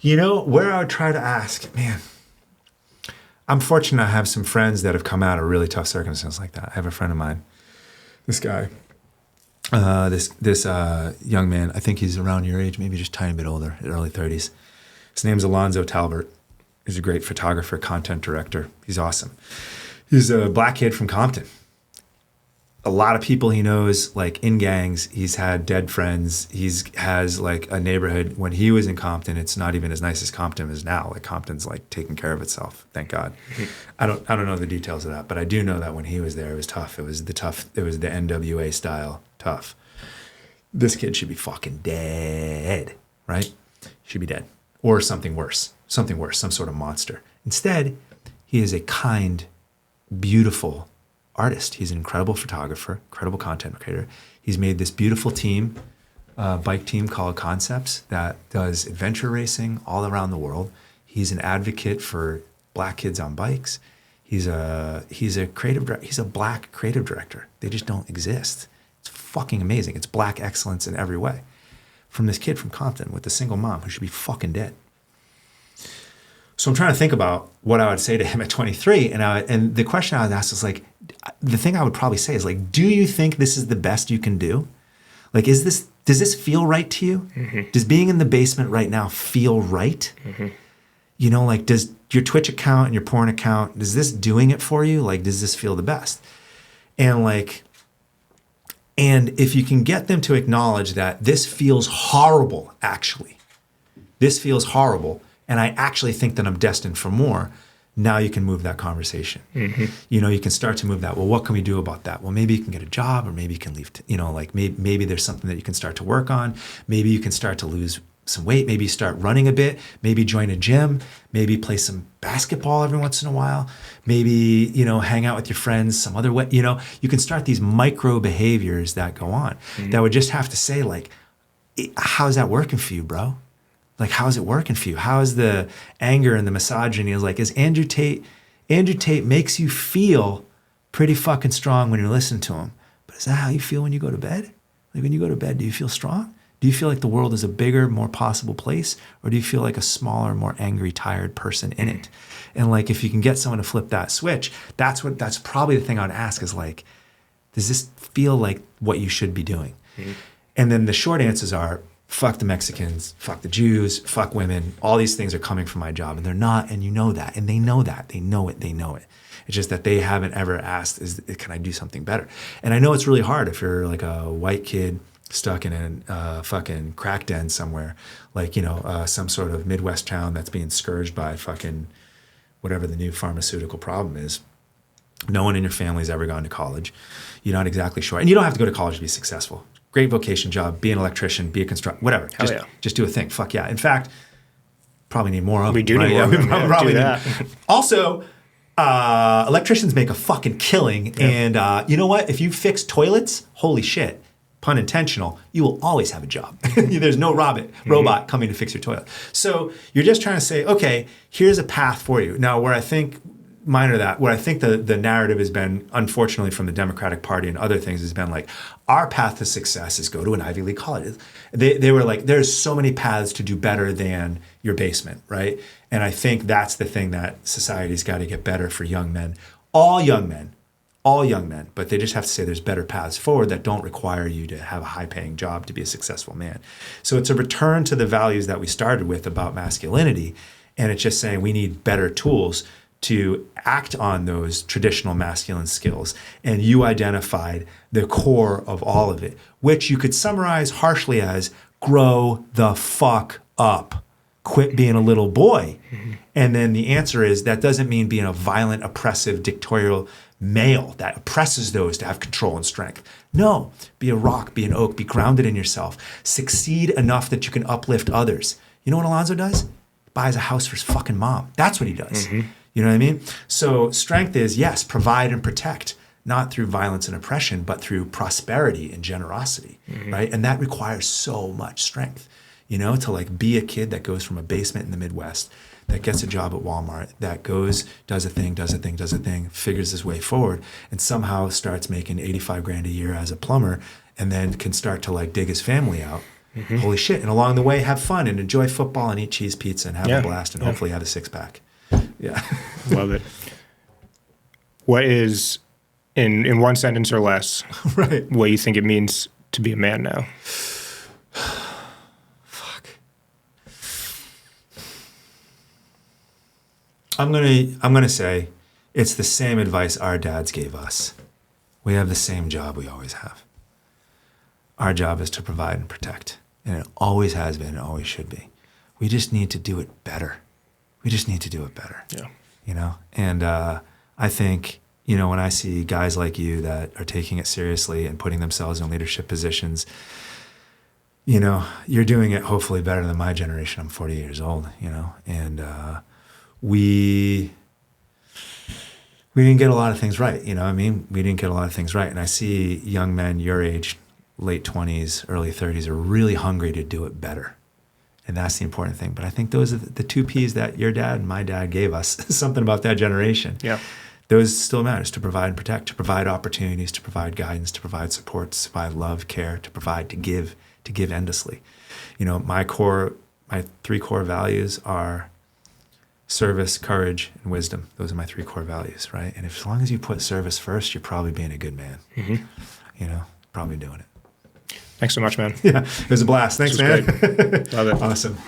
You know, where I would try to ask, man, I'm fortunate I have some friends that have come out of really tough circumstances like that. I have a friend of mine, this guy, this young man, I think he's around your age, maybe just a tiny bit older, in early 30s. His name's Alonzo Talbert. He's a great photographer, content director. He's awesome. He's a black kid from Compton. A lot of people he knows, like in gangs, he's had dead friends. Has like a neighborhood. When he was in Compton, it's not even as nice as Compton is now. Like Compton's like taking care of itself, thank God. I don't know the details of that, but I do know that when he was there, it was tough. It was the NWA style tough. This kid should be fucking dead, right? Should be dead. Or something worse, some sort of monster. Instead, he is a kind, beautiful artist. He's an incredible photographer, incredible content creator. He's made this beautiful team, bike team called Concepts that does adventure racing all around the world. He's an advocate for black kids on bikes. He's a black creative director. They just don't exist. It's fucking amazing. It's black excellence in every way. From this kid from Compton with a single mom who should be fucking dead. So I'm trying to think about what I would say to him at 23. And the question I would ask is like, the thing I would probably say is like, do you think this is the best you can do? Like, does this feel right to you? Does being in the basement right now feel right? You know, like, does your Twitch account and your porn account, is this doing it for you? Like, does this feel the best? And if you can get them to acknowledge that this feels horrible, actually, this feels horrible, and I actually think that I'm destined for more, now you can move that conversation. You know, you can start to move that. Well, what can we do about that? Well, maybe you can get a job, or maybe you can leave, maybe there's something that you can start to work on. Maybe you can start to lose some weight. Maybe you start running a bit. Maybe join a gym. Maybe play some basketball every once in a while. Maybe, you know, hang out with your friends some other way. You know, you can start these micro behaviors that go on that would just have to say like, how's that working for you, bro? Like, how's it working for you? How's the anger and the misogyny? Is like, is Andrew Tate makes you feel pretty fucking strong when you're listening to him. But is that how you feel when you go to bed? Like, when you go to bed, do you feel strong? Do you feel like the world is a bigger, more possible place? Or do you feel like a smaller, more angry, tired person in it? And like, if you can get someone to flip that switch, that's probably the thing I would ask is like, does this feel like what you should be doing? And then the short answers are, fuck the Mexicans, fuck the Jews, fuck women. All these things are coming from my job, and they're not, and you know that, and they know that. They know it. It's just that they haven't ever asked, can I do something better? And I know it's really hard if you're like a white kid stuck in a fucking crack den somewhere, like, you know, some sort of Midwest town that's being scourged by fucking whatever the new pharmaceutical problem is. No one in your family's ever gone to college. You're not exactly sure. And you don't have to go to college to be successful. Great vocation job, be an electrician, be a constructor, whatever. Just do a thing. Fuck yeah. In fact, probably need more of them.
We do need more of them.
Probably need. Also, electricians make a fucking killing. Yeah. And you know what? If you fix toilets, holy shit, pun intentional, you will always have a job. There's no robot coming to fix your toilet. So you're just trying to say, okay, here's a path for you. Now, where I think the narrative has been, unfortunately, from the Democratic Party and other things, has been like, our path to success is go to an Ivy League college. They were like, there's so many paths to do better than your basement, right? And I think that's the thing that society's got to get better for young men. All young men, all young men, but they just have to say there's better paths forward that don't require you to have a high-paying job to be a successful man. So it's a return to the values that we started with about masculinity, and it's just saying we need better tools to act on those traditional masculine skills. And you identified the core of all of it, which you could summarize harshly as grow the fuck up. Quit being a little boy. Mm-hmm. And then the answer is that doesn't mean being a violent, oppressive, dictatorial male that oppresses those to have control and strength. No, be a rock, be an oak, be grounded in yourself. Succeed enough that you can uplift others. You know what Alonzo does? Buys a house for his fucking mom. That's what he does. Mm-hmm. You know what I mean? So strength is, yes, provide and protect, not through violence and oppression, but through prosperity and generosity, right? And that requires so much strength, you know, to like be a kid that goes from a basement in the Midwest, that gets a job at Walmart, that goes, does a thing, figures his way forward, and somehow starts making 85 grand a year as a plumber, and then can start to like dig his family out. Mm-hmm. Holy shit. And along the way, have fun and enjoy football and eat cheese pizza and have a blast and hopefully have a six-pack. Yeah.
Love it. What is, in one sentence or less,
right,
what you think it means to be a man now?
Fuck. I'm gonna say it's the same advice our dads gave us. We have the same job we always have. Our job is to provide and protect. And it always has been and always should be. We just need to do it better.
Yeah.
You know? And I think, you know, when I see guys like you that are taking it seriously and putting themselves in leadership positions, you know, you're doing it hopefully better than my generation. I'm 48 years old, you know? And we didn't get a lot of things right, you know what I mean? We didn't get a lot of things right. And I see young men your age, late 20s, early 30s, are really hungry to do it better. And that's the important thing. But I think those are the two P's that your dad and my dad gave us, something about that generation.
Yeah.
Those still matters, to provide and protect, to provide opportunities, to provide guidance, to provide support, to provide love, care, to provide, to give endlessly. You know, my three core values are service, courage, and wisdom. Those are my three core values, right? And as long as you put service first, you're probably being a good man. Mm-hmm. You know, probably doing it.
Thanks so much, man.
Yeah, it was a blast. Thanks, man.
Great. Love it.
Awesome.